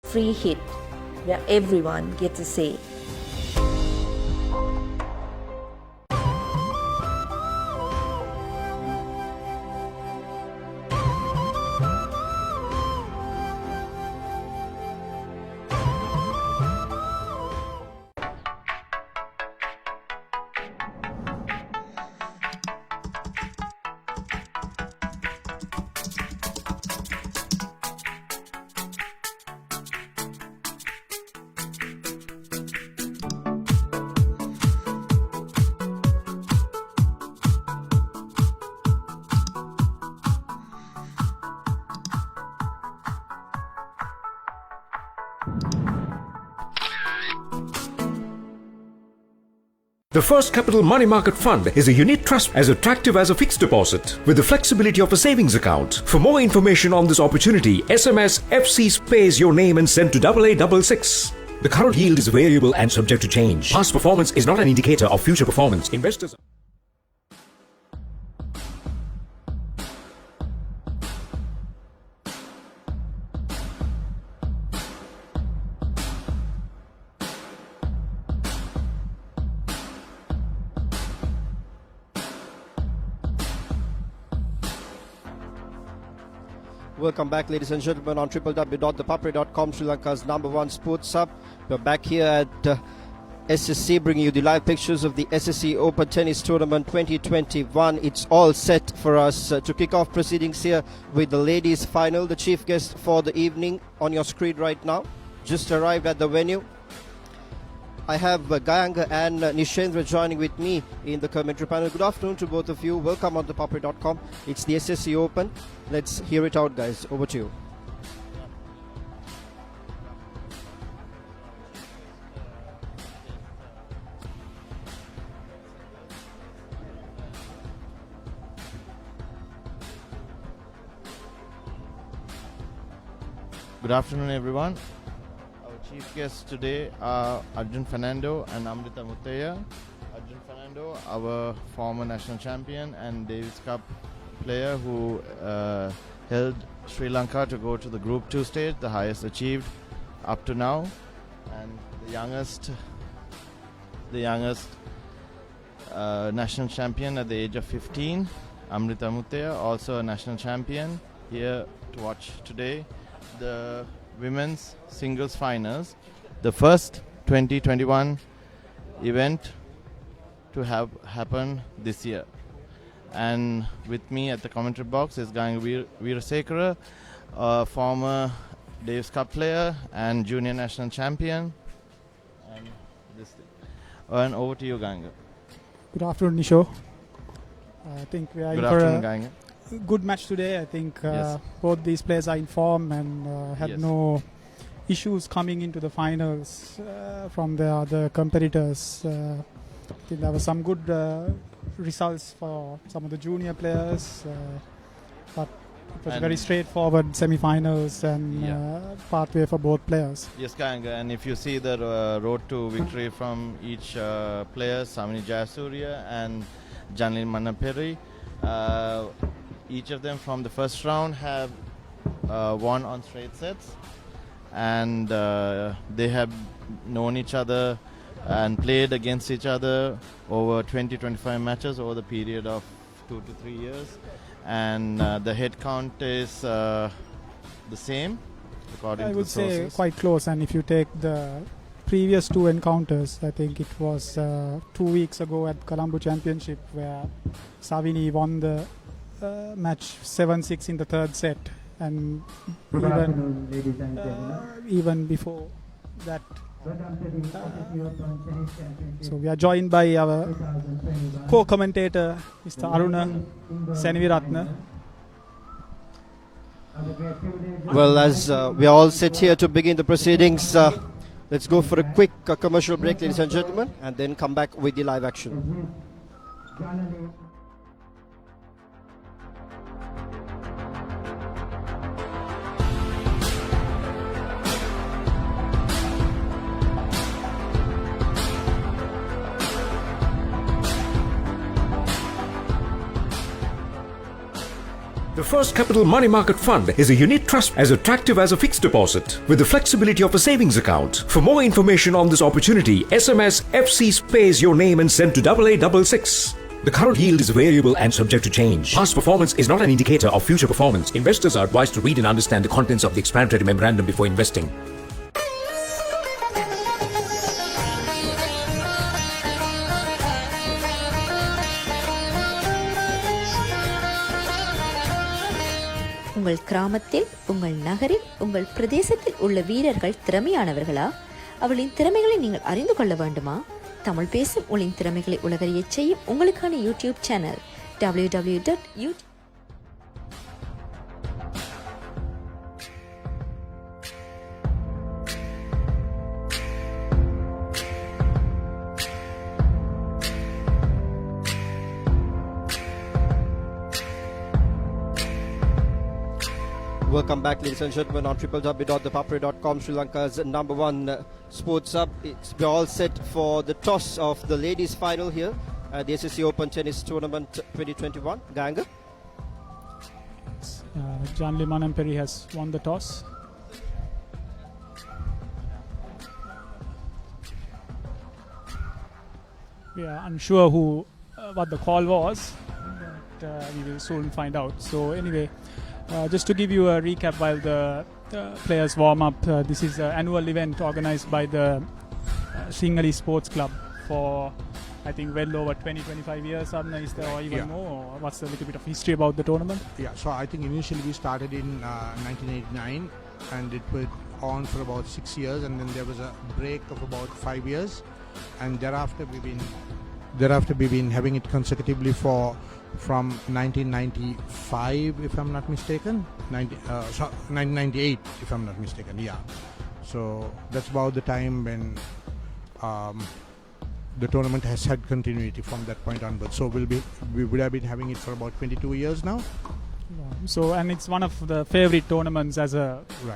free hit where everyone gets a say. The First Capital Money Market Fund is a unit trust as attractive as a fixed deposit with the flexibility of a savings account. For more information on this opportunity, SMS FC space your name and send to 8866. The current yield is variable and subject to change. Past performance is not an indicator of future performance. Investors. Welcome back, ladies and gentlemen, on www.thepapare.com, Sri Lanka's #1 sports hub. We're back here at SSC, bringing you the live pictures of the SSC Open Tennis Tournament 2021. It's all set for us to kick off proceedings here with the ladies' final. The chief guest for the evening on your screen right now just arrived at the venue. I have Gayanga and Nishendra joining with me in the commentary panel. Good afternoon to both of you. Welcome on ThePapare.com. It's the SSC Open. Let's hear it out, guys. Over to you. Good afternoon, everyone. Chief guests today are Arjun Fernando and Amrita Muthaiya. Arjun Fernando, our former national champion and Davis Cup player who held Sri Lanka to go to the Group 2 stage, the highest achieved up to now. And the youngest national champion at the age of 15, Amrita Muthaiya, also a national champion, here to watch today the women's singles finals, the first 2021 event to have happen this year. And with me at the commentary box is Gayanga Weerasekara, a former Davis Cup player and junior national champion. And over to you, Gayanga. Good afternoon, Nisho. I think we are Good in for afternoon, a Gayanga. good match today. I think Yes. both these players are in form and had Yes. no issues coming into the finals from the other competitors. I think there were some good results for some of the junior players, but it was And very straightforward semi-finals and pathway for both players. Yes, Gayanga, and if you see the road to victory from each player, Savini Jayasuriya and Janali Manamperi, each of them from the first round have won on straight sets, and they have known each other and played against each other over 20-25 matches over the period of 2 to 3 years, and the head count is the same according I to would the say sources. quite close, and if you take the previous two encounters, I think it was 2 weeks ago at Colombo Championship where Savini won the match 7-6 in the third set, and even before that. So we are joined by our co-commentator, Mr. Aruna Seniviratna. Well, as we are all set here to begin the proceedings, let's go for a quick commercial break, ladies and gentlemen, and then come back with the live action. The first capital money market fund is a unit trust as attractive as a fixed deposit with the flexibility of a savings account. For more information on this opportunity, SMS FC space your name and send to 8866. The current yield is variable and subject to change. Past performance is not an indicator of future performance. Investors are advised to read and understand the contents of the explanatory memorandum before investing. உங்கள் கிராமத்தில், உங்கள் நகரில், உங்கள் பிரதேசத்தில் உள்ள வீரர்கள் திறமையானவர்களா? அவளின் திறமைகளை நீங்கள் அறிந்து கொள்ள வேண்டுமா? தமிழ் பேசும் உங்களின் திறமைகளை உலகறியச் செய்யும் உங்களுக்கான YouTube channel www.youtube. Welcome back, ladies and gentlemen, on www.ThePapare.com, Sri Lanka's number one sports hub. We're all set for the toss of the ladies' final here at the SSC Open Tennis Tournament 2021. Ganga? Janali Manamperi has won the toss. We are unsure what the call was, but we will soon find out. So anyway, just to give you a recap while the players warm up, this is an annual event organized by the Singali Sports Club for I think well over 20-25 years, is there, or even more? Or what's a little bit of history about the tournament? Yeah, so I think initially we started in 1989 and it went on for about 6 years, and then there was a break of about 5 years, and thereafter we've been having it consecutively from 1995, if I'm not mistaken, 1998, if I'm not mistaken. Yeah, so that's about the time when the tournament has had continuity from that point onwards. So we would have been having it for about 22 years now. So, and it's one of the favorite tournaments as a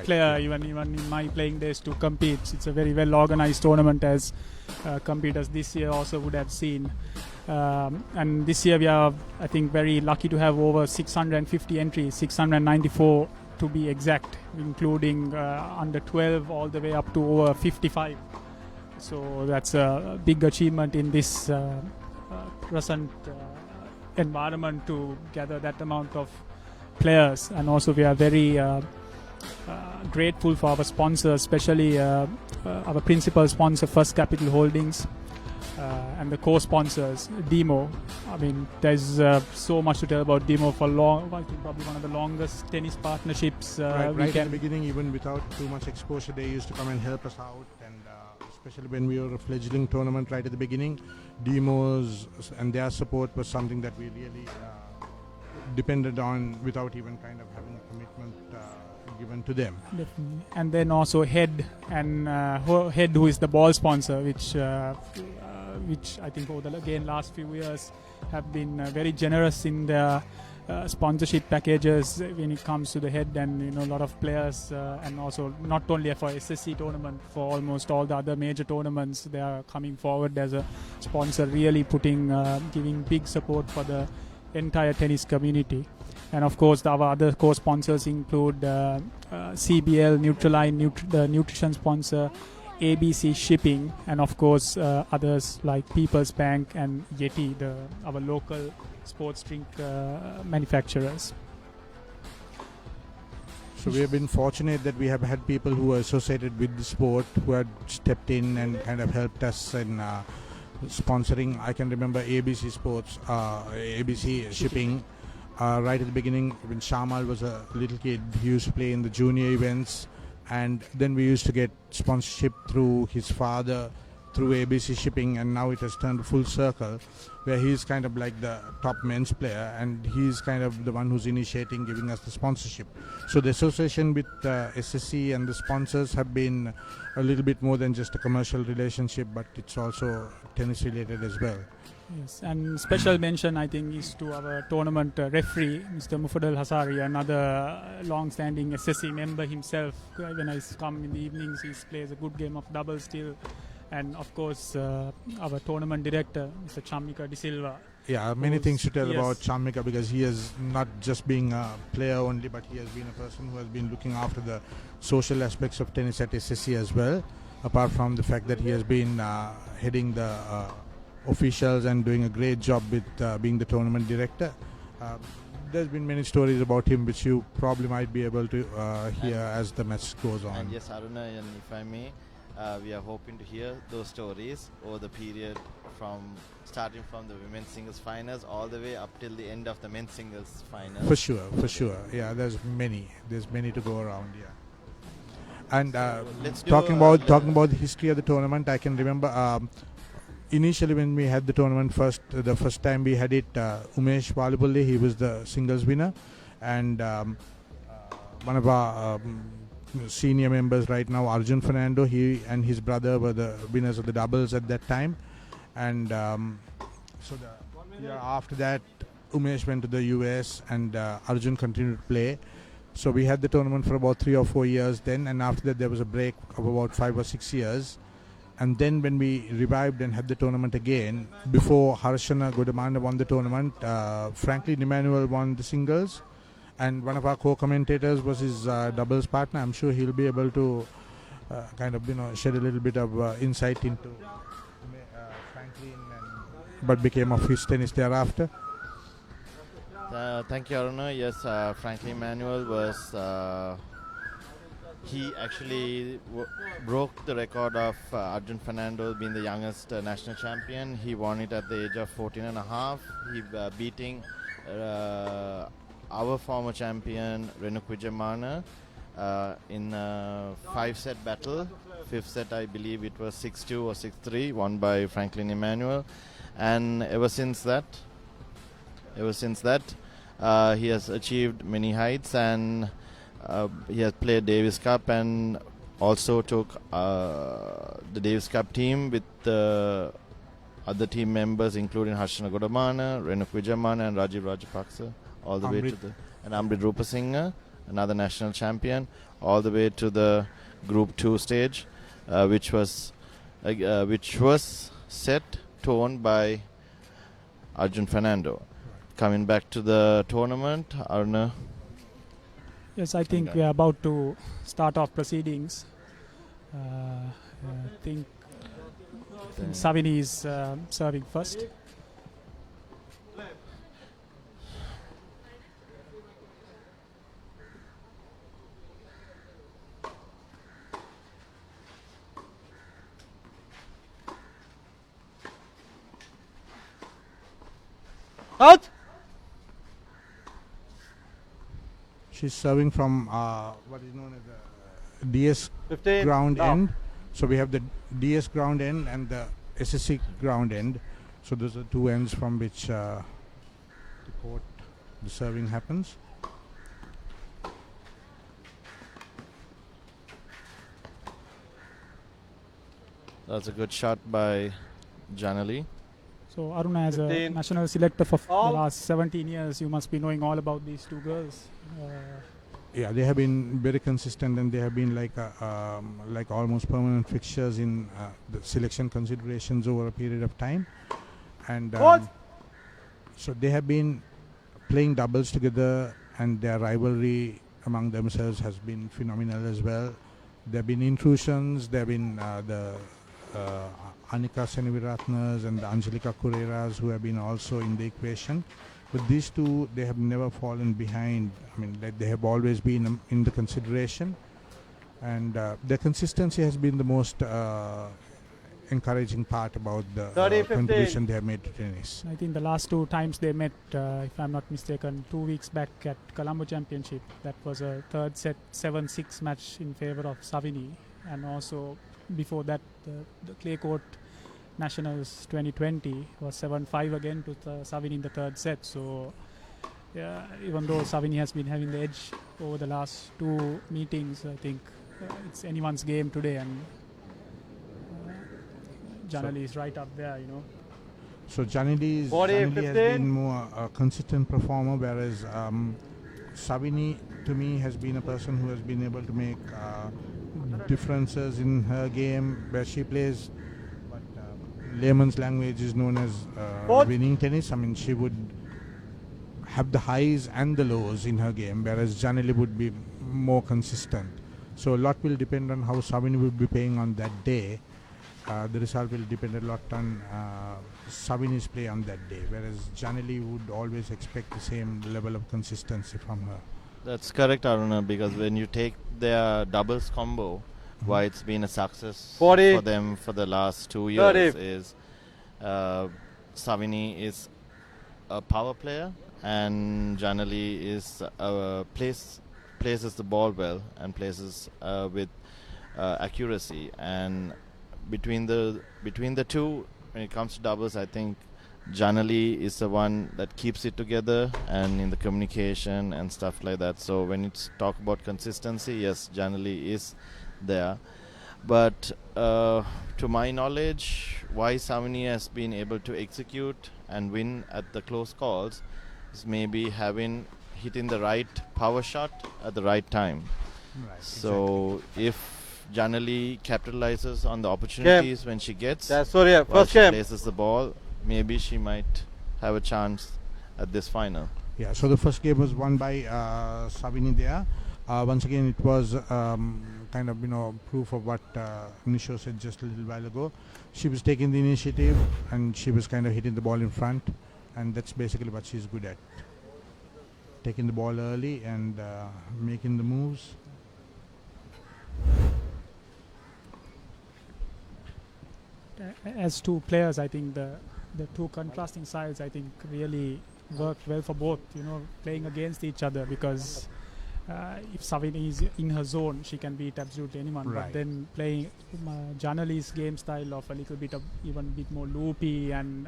player, yeah. even in my playing days to compete. It's a very well organized tournament, as competitors this year also would have seen. And this year we are, I think, very lucky to have over 650 entries, 694 to be exact, including under 12 all the way up to over 55. So that's a big achievement in this present environment to gather that amount of players. And also we are very grateful for our sponsors, especially our principal sponsor, First Capital Holdings, and the co-sponsors, Demo. I mean, there's so much to tell about Demo for I think probably one of the longest tennis partnerships. Right at the beginning, even without too much exposure, they used to come and help us out, and especially when we were a fledgling tournament right at the beginning, Demos and their support was something that we really depended on without even kind of having a commitment given to them. Definitely. And then also Head, who is the ball sponsor, which I think over the last few years have been very generous in their sponsorship packages when it comes to the Head, and a lot of players, and also not only for SSC tournament, for almost all the other major tournaments they are coming forward as a sponsor, really giving big support for the entire tennis community. And of course our other co-sponsors include CBL, Nutriline, the nutrition sponsor, ABC Shipping, and of course others like People's Bank and Yeti, our local sports drink manufacturers. So we have been fortunate that we have had people who are associated with the sport who had stepped in and kind of helped us in sponsoring. I can remember ABC Sports, ABC Shipping. Right at the beginning, when Shamal was a little kid, he used to play in the junior events, and then we used to get sponsorship through his father, through ABC Shipping, and now it has turned full circle, where he's kind of like the top men's player, and he's kind of the one who's initiating, giving us the sponsorship. So the association with SSC and the sponsors have been a little bit more than just a commercial relationship, but it's also tennis related as well. Yes, and special mention I think is to our tournament referee, Mr. Mufaddal Hasari, another long-standing SSC member himself. When I come in the evenings, he plays a good game of doubles still. And of course our tournament director, Mr. Chamika De Silva, Yeah, many Who's- things to tell yes. about Chamika, because he is not just being a player only, but he has been a person who has been looking after the social aspects of tennis at SSC as well. Apart from the fact that he has been heading the officials and doing a great job with being the tournament director. There's been many stories about him which you probably might be able to hear as the match goes on. And yes, Aruna, and if I may, we are hoping to hear those stories over the period starting from the women's singles finals all the way up till the end of the men's singles finals. For sure. Yeah, there's many to go around. Yeah. And talking about the history of the tournament, I can remember initially when we had the tournament the first time we had it, Umesh Valipalli, he was the singles winner, and one of our senior members right now, Arjun Fernando, he and his brother were the winners of the doubles at that time. And after that, Umesh went to the US and Arjun continued to play. So we had the tournament for about 3 or 4 years then, and after that there was a break of about 5 or 6 years. And then when we revived and had the tournament again, before Harshana Godamana won the tournament, Franklin Emmanuel won the singles, and one of our co-commentators was his doubles partner. I'm sure he'll be able to shed a little bit of insight into Franklin and what became of his tennis thereafter. Thank you, Aruna. Yes, Franklin Emmanuel was... he actually broke the record of Arjun Fernando being the youngest national champion. He won it at the age of 14 and a half. He beating our former champion Renu Kwijamana in a 5-set battle. 5th set, I believe it was 6-2 or 6-3, won by Franklin Emmanuel. And ever since that, he has achieved many heights, and he has played Davis Cup and also took the Davis Cup team with the other team members, including Harshana Godamana, Renu Kwijamana, and Rajiv Rajapaksa, all the way to and Amrit Rupasinghe, another national champion, all the way to the Group 2 stage, which was set tone by Arjun Fernando. Coming back to the tournament, Aruna. Yes, I think we are about to start off proceedings. I think Savini is serving first. Out! She's serving from what is known as the DS 15, ground now. end. So we have the DS ground end and the SSC ground end. So those are two ends from which the serving happens. That's a good shot by Janali. So Aruna, as a 15. national selector for the All. last 17 years, you must be knowing all about these two girls. Yeah, they have been very consistent, and they have been like almost permanent fixtures in the selection considerations over a period of time. And so they have been playing doubles together, and their rivalry among themselves has been phenomenal as well. There have been intrusions. There have been the Anika Seniviratnas and the Angelika Kureras, who have been also in the equation. But these two, they have never fallen behind. I mean, they have always been in the consideration. And their consistency has been the most encouraging part about the 30-15. contribution they have made to tennis. I think the last two times they met, if I'm not mistaken, 2 weeks back at Colombo Championship, that was a third set 7-6 match in favor of Savini. And also before that, the clay court Nationals 2020 was 7-5 again to Savini in the third set. So yeah, even though Savini has been having the edge over the last two meetings, I think it's anyone's game today, and Janali is right up there, you know. So Janali has been more a consistent performer, whereas Savini, to me, has been a person who has been able to make differences in her game where she plays. But layman's language is known as winning tennis. I mean, she would have the highs and the lows in her game, whereas Janali would be more consistent. So a lot will depend on how Savini would be playing on that day. The result will depend a lot on Savini's play on that day, whereas Janali would always expect the same level of consistency from her. That's correct, Aruna, because when you take their doubles combo, why it's been a success 40. for them for the last 2 years is Savini is a power player and Janali is places the ball well and places with accuracy. And between the two, when it comes to doubles, I think Janali is the one that keeps it together and in the communication and stuff like that. So when it's talk about consistency, yes, Janali is there. But to my knowledge, why Savini has been able to execute and win at the close calls is maybe hitting the right power shot at the right time. Right. So if Janali capitalizes on the opportunities when she gets, Jayasuriya, while first she game. places the ball, maybe she might have a chance at this final. Yeah, so the first game was won by Savini there. Once again, it was kind of proof of what Nisho said just a little while ago. She was taking the initiative and she was kind of hitting the ball in front, and that's basically what she's good at. Taking the ball early and making the moves. As two players, I think the two contrasting sides, I think, really worked well for both, playing against each other, because if Savini is in her zone, she can beat absolutely anyone. Right. But then playing Janali's game style of a little bit of even bit more loopy and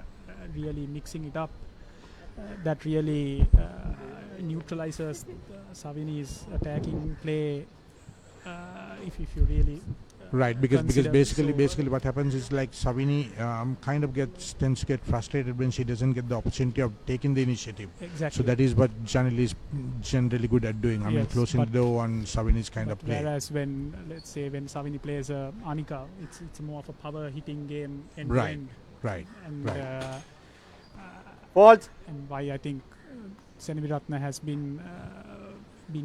really mixing it up, that really neutralizes Savini's attacking play. If you really Right, because consider basically what happens is like Savini kind of tends to get frustrated when she doesn't get the opportunity of taking the initiative. Exactly. So that is what Janali is generally good at doing. I mean, Yes, closing the door on Savini's kind of play. Whereas when Savini plays Anika, it's more of a power hitting game end to Right, end. right, And right. Fault. and why I think Senaviratne has been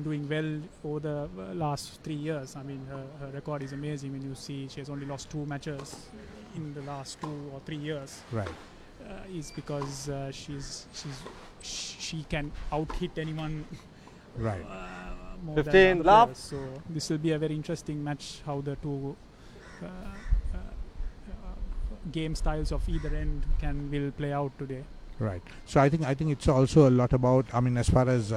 doing well over the last 3 years. I mean, her record is amazing when you see she has only lost 2 matches in the last 2 or 3 years. Right. Is because she can out hit anyone. Right. More 15 than other love. players. So this will be a very interesting match. How the two game styles of either end will play out today. Right. So I think it's also a lot about, I mean, as far as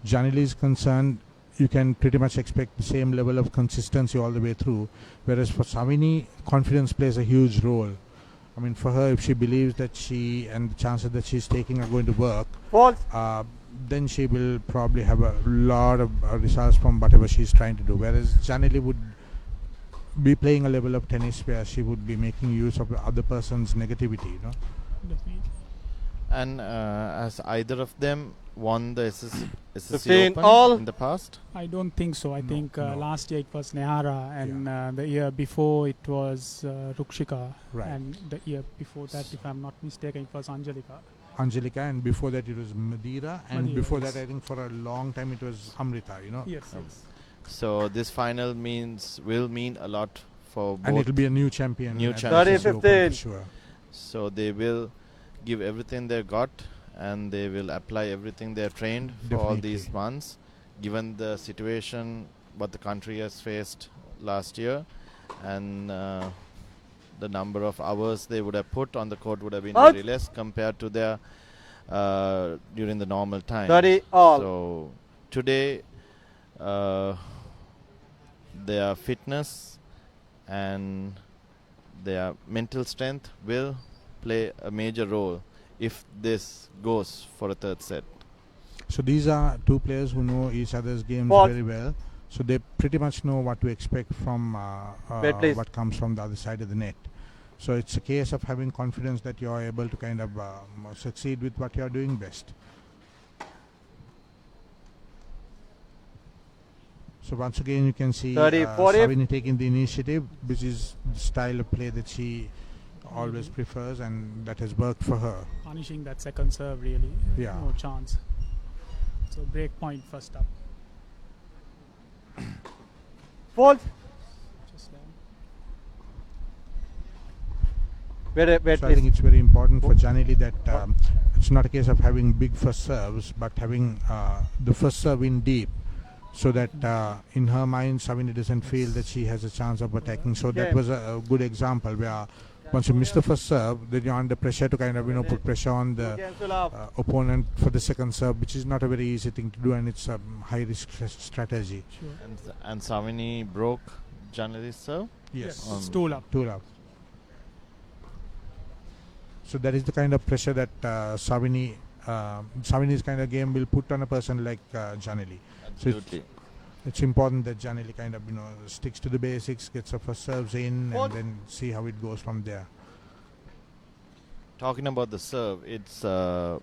Janali is concerned, you can pretty much expect the same level of consistency all the way through. Whereas for Savini, confidence plays a huge role. I mean, for her, if she believes that she and the chances that she's taking are going to work, Fault. then she will probably have a lot of results from whatever she's trying to do. Whereas Janali would be playing a level of tennis where she would be making use of the other person's negativity, Definitely. And has either of them won the SSC 15 Open all. in the past? I don't think so. I think no. last year it was Nehara, and the year before it was Rukshika, Right. and the year before that, if I'm not mistaken, it was Angelika. Angelica, and before that it was Madeira, and Madeira, before yes. that I think for a long time it was Amrita, Yes. So this final will mean a lot for both. and it'll be a new champion. New at the champion. SSC Open 30-15. for sure. So they will give everything they got, and they will apply everything they have trained for all Definitely. these months, given the situation what the country has faced last year, and the number of hours they would have put on the court would have been Out. very less compared to their during the normal time. 30 all. So today their fitness and their mental strength will play a major role if this goes for a third set. So these are two players who know each other's games Fault. very well. So they pretty much know what to expect from Bet, please. what comes from the other side of the net. So it's a case of having confidence that you're able to kind of succeed with what you're doing best. So once again you can see 30, 40. Savini taking the initiative, which is the style of play that she always prefers, and that has worked for her. Punishing that second serve really. Yeah. No chance. So break point first up. Fault. Just land. Wait, So I think it's very important for Janali that it's not a case of having big first serves, but having the first serve in deep, so that in her mind, Savini doesn't feel that she has a chance of attacking. So that was a good example where once you miss the first serve, then you're under pressure to kind of put pressure on the opponent for the second serve, which is not a very easy thing to do, and it's a high risk strategy. Sure. And Savini broke Janali's serve. Yes, It's 2 up. 2 love. So that is the kind of pressure that Savini's kind of game will put on a person like Janali. So Absolutely. it's important that Janali kind of sticks to the basics, gets her first serves in, and then see how it goes from there. Talking about the serve, it's a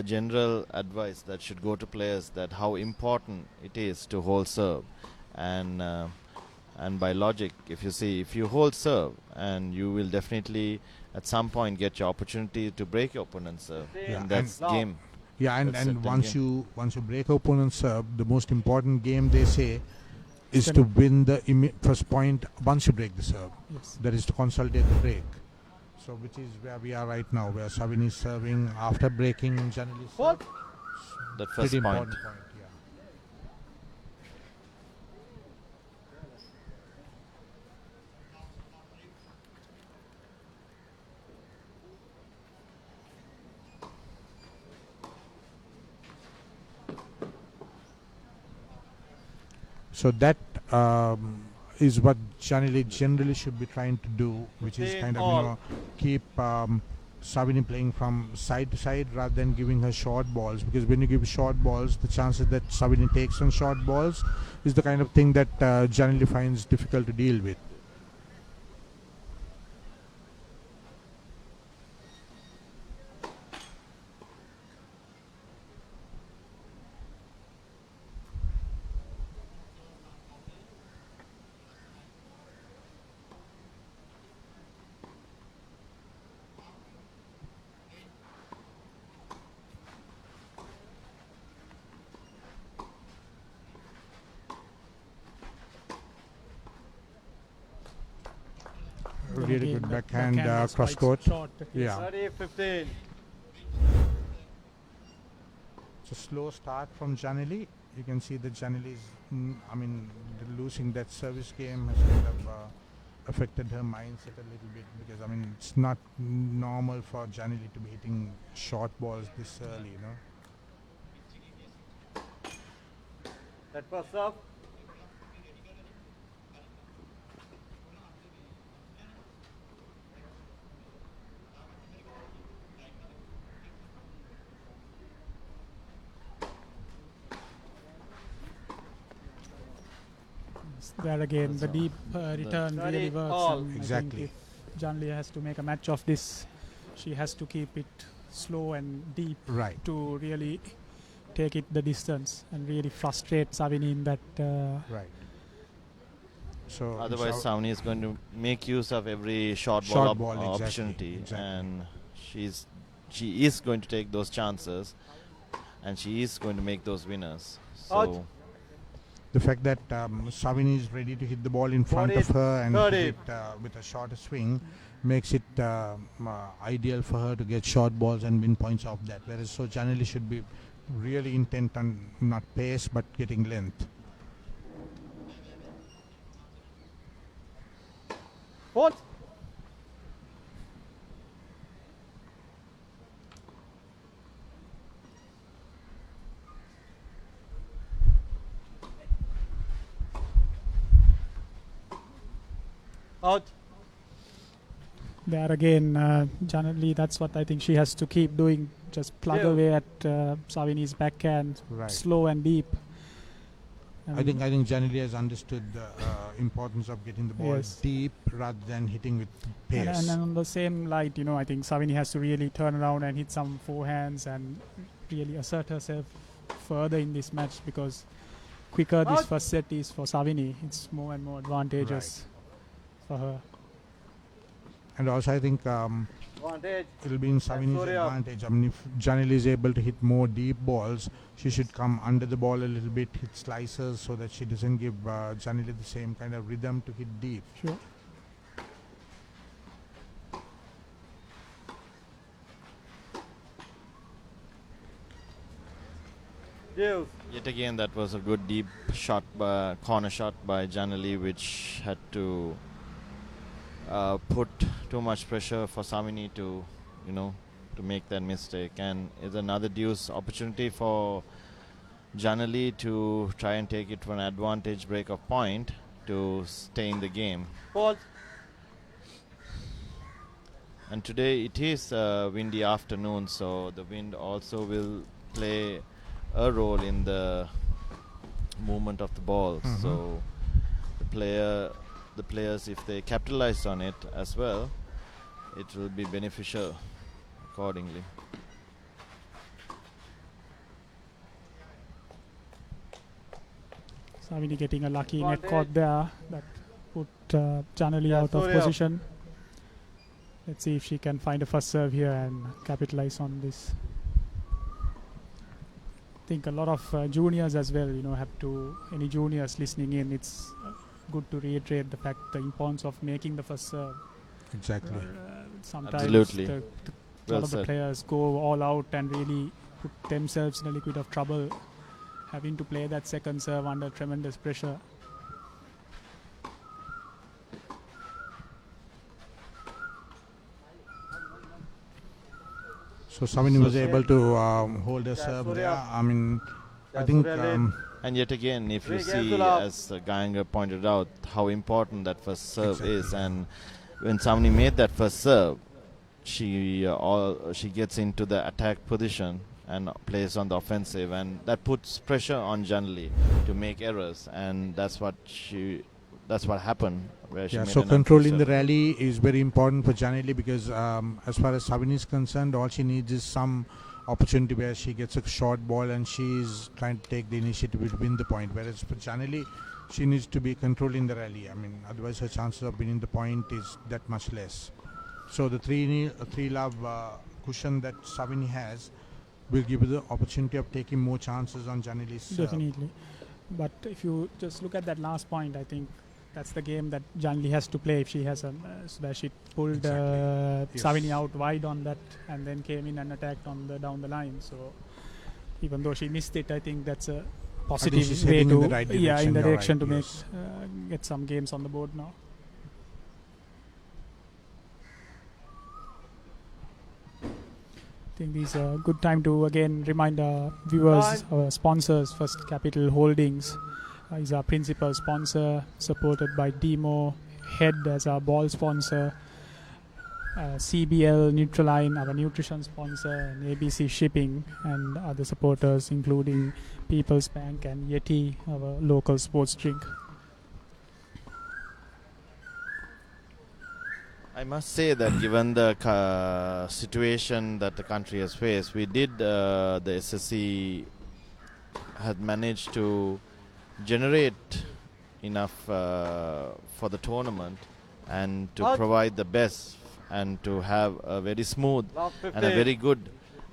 general advice that should go to players that how important it is to hold serve, and by logic, if you hold serve, and you will definitely at some point get your opportunity to break your opponent's serve, and that's game. Yeah, and That's it, once then you break opponent's serve, the most important game they say is to win the first point once you break the serve. Yes. That is to consolidate the break. So which is where we are right now, where Savini is serving after breaking Janali's serve. That first Pretty point. important point. Yeah. So that is what Janali generally should be trying to do, which is kind of keep Savini playing from side to side rather than giving her short balls, because when you give short balls, the chances that Savini takes on short balls is the kind of thing that Janali finds difficult to deal with. Really Again, good the backhand is cross quite court. short. Yeah. 30-15. It's a slow start from Janali. You can see that Janali is, losing that service game has kind of affected her mindset a little bit, because it's not normal for Janali to be hitting short balls this early, That first serve. There again, the deep return really works. all. And I Exactly. think if Janali has to make a match of this, she has to keep it slow and deep Right. to really take it the distance and really frustrate Savini in that. Right. So Otherwise, Savini is going to make use of every short Short ball, ball, exactly, opportunity, exactly. and she is going to take those chances, and she is going to make those winners. Out. So the fact that Savini is ready to hit the ball in front of 40, her and 30. hit it with a shorter swing makes it ideal for her to get short balls and win points off that. Whereas Janali should be really intent on not pace but getting length. Fourth. Out. There again, Janali, that's what I think she has to keep doing. Just plug Yeah. away at Savini's backhand, Right. slow and deep. I think Janali has understood the importance of getting the ball Yes. deep rather than hitting with pace. And on the same light, I think Savini has to really turn around and hit some forehands and really assert herself further in this match, because quicker this Out. first set is for Savini, it's more and more advantageous for her. And also I think Advantage. it'll be in Savini's Jayasuriya. advantage. I mean, if Janali is able to hit more deep balls, she should come under the ball a little bit, hit slicers so that she doesn't give Janali the same kind of rhythm to hit deep. Sure. Deals. Yet again, that was a good deep shot, corner shot by Janali, which had to put too much pressure for Savini to, to make that mistake. And it's another deuce opportunity for Janali to try and take it for an advantage break of point to stay in the game. Pause. And today it is a windy afternoon, so the wind also will play a role in the movement of the ball. So the players, if they capitalize on it as well, it will be beneficial accordingly. Savini getting a lucky net caught there that put Janali out of Jayasuriya. position. Let's see if she can find a first serve here and capitalize on this. I think a lot of juniors as well, any juniors listening in, it's good to reiterate the importance of making the first serve. Exactly. Sometimes Absolutely. a Well lot of the said. players go all out and really put themselves in a liquid of trouble, having to play that second serve under tremendous pressure. So Savini was able to hold a serve there. I mean, I think And yet again, if you Three games see, to love. as Ganga pointed out, how important that first serve is, and when Savini made that first serve, she gets into the attack position and plays on the offensive, and that puts pressure on Janali to make errors, and that's what happened. Where she made so an controlling the unforced error. rally is very important for Janali because as far as Savini is concerned, all she needs is some opportunity where she gets a short ball and she's trying to take the initiative to win the point. Whereas for Janali, she needs to be controlling the rally. I mean, otherwise her chances of winning the point is that much less. So the three love cushion that Savini has will give her the opportunity of taking more chances on Janali's serve. Definitely. But if you just look at that last point, I think that's the game that Janali has to play if she has where she pulled Exactly. Yes. Savini out wide on that and then came in and attacked down the line. So even though she missed it, I think that's a positive she's way heading to in the right in direction, the you're direction right, to yes. get some games on the board now. I think this is a good time to again remind our viewers, our sponsors. First Capital Holdings is our principal sponsor, supported by Demo, Head as our ball sponsor, CBL Nutriline, our nutrition sponsor, and ABC Shipping, and other supporters including People's Bank and Yeti, our local sports drink. I must say that given the situation that the country has faced, we did the SSC had managed to generate enough for the tournament and to Out. provide the best and to have a very smooth Last and a 15. very good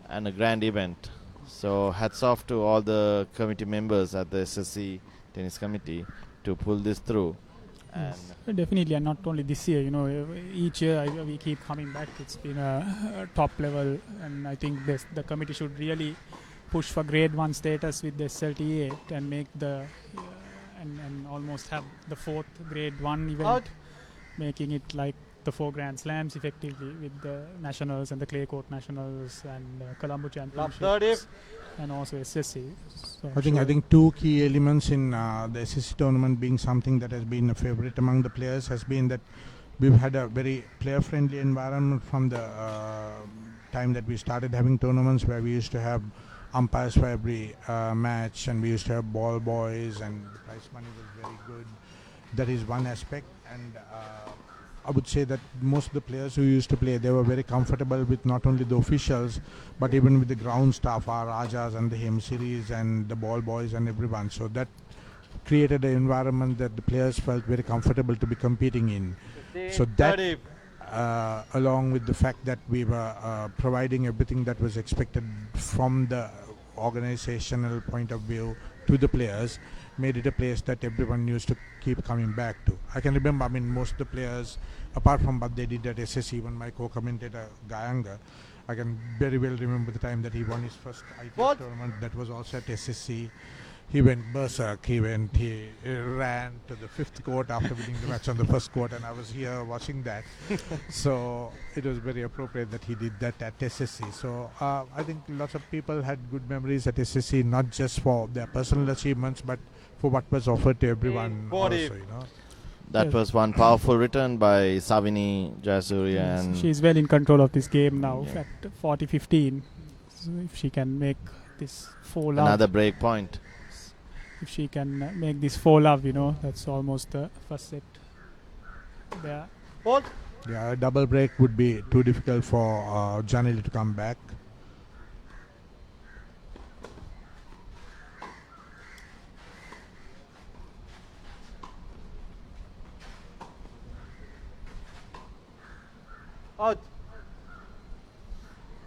and a grand event. So hats off to all the committee members at the SSC tennis committee to pull this through. And Definitely, and not only this year. Each year we keep coming back. It's been a top level, and I think the committee should really push for Grade 1 status with the SLT8 and make and almost have the fourth Grade 1 event, Out. making it like the 4 Grand Slams effectively with the Nationals and the Clay Court Nationals and Colombo Last Championships 30. and also SSC. So I think two key elements in the SSC tournament being something that has been a favorite among the players has been that we've had a very player-friendly environment from the time that we started having tournaments, where we used to have umpires for every match, and we used to have ball boys, and the prize money was very good. That is one aspect, and I would say that most of the players who used to play, they were very comfortable with not only the officials, but even with the ground staff, our Rajas and the Hem series and the ball boys and everyone. So that created an environment that the players felt very comfortable to be competing in. 15, So that 30. along with the fact that we were providing everything that was expected from the organizational point of view to the players, made it a place that everyone used to keep coming back to. I can remember, I mean, most of the players, apart from what they did at SSC, even my co-commentator Gayanga, I can very well remember the time that he won his first IPL tournament that was also at SSC. He went berserk, he ran to the fifth court after winning the match on the first court, and I was here watching that. So it was very appropriate that he did that at SSC. So I think lots of people had good memories at SSC, not just for their personal achievements, but for what was offered to everyone also, you know. That was one powerful return by Savini, Jayasuriya, and She's well in control of this game now Yeah. at 40-15. So if she can make this 4-love, another break point. if she can make this 4-love, you know, that's almost the first set there. Yeah, a double break would be too difficult for Janali to come back. Out.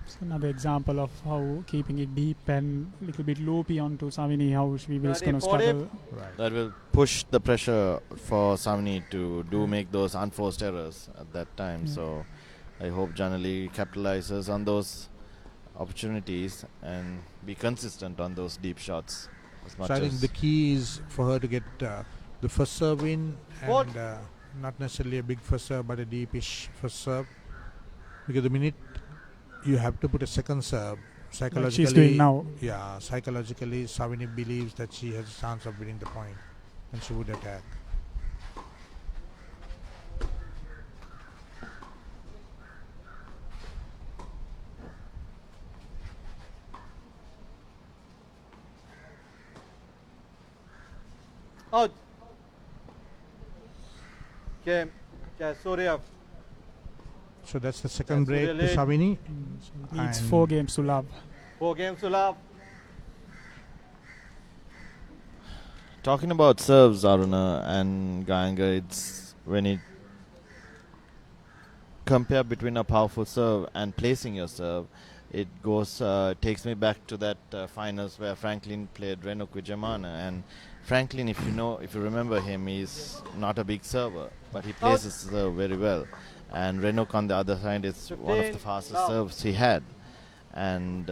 It's another example of how keeping it deep and a little bit loopy onto Savini, how she was going to struggle. Right. That will push the pressure for Savini to make those unforced errors at that time. Yeah. So I hope Janali capitalizes on those opportunities and be consistent on those deep shots as much So I think as the key is for her to get the first serve in, What? and not necessarily a big first serve, but a deepish first serve. Because the minute you have to put a second serve, psychologically, she's doing now. Yeah, psychologically, Savini believes that she has a chance of winning the point, and she would attack. Out. Game. Jayasuriya. So that's the second That's break really- to Savini. She needs And 4 games to love. 4 games to love. talking about serves, Aruna and Gayanga, it's when it compare between a powerful serve and placing your serve, it goes takes me back to that finals where Franklin played Reno Kwijamana. And Franklin, if you remember him, he's not a big server, but he plays his serve very well. And Renok on the other side is one of the fastest serves he had. And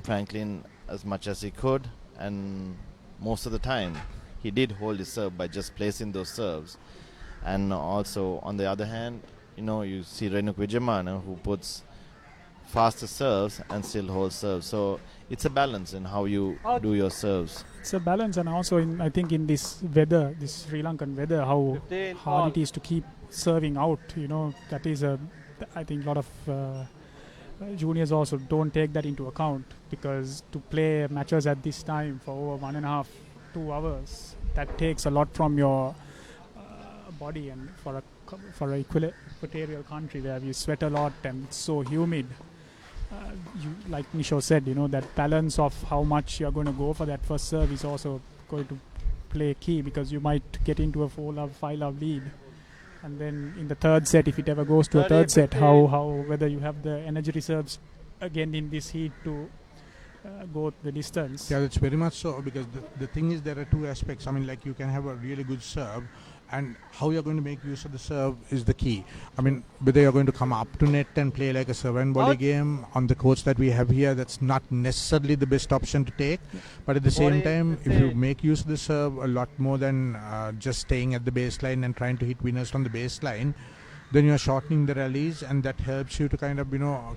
Franklin, as much as he could, and most of the time, he did hold his serve by just placing those serves. And also, on the other hand, you see Renu Kwijamana, who puts faster serves and still holds serves. So it's a balance in how you do your serves. It's a balance, and also I think in this weather, this Sri Lankan weather, how 15 hard it is to keep serving out. That is I think a lot of juniors also don't take that into account, because to play matches at this time for over 1.5, 2 hours, that takes a lot from your body. And for a equatorial country where we sweat a lot and it's so humid, like Nisho said, that balance of how much you're going to go for that first serve is also going to play key, because you might get into a 4-love, 5-love lead. And then in the third set, if it ever goes to a third set, how whether you have the energy reserves again in this heat to go the distance. Yeah, that's very much so, because the thing is, there are 2 aspects. I mean, like, you can have a really good serve, and how you're going to make use of the serve is the key. I mean, whether you're going to come up to net and play like a serve and volley game on the courts that we have here, that's not necessarily the best option to take. But at the same time, if you make use of the serve a lot more than just staying at the baseline and trying to hit winners from the baseline, then you're shortening the rallies, and that helps you to kind of,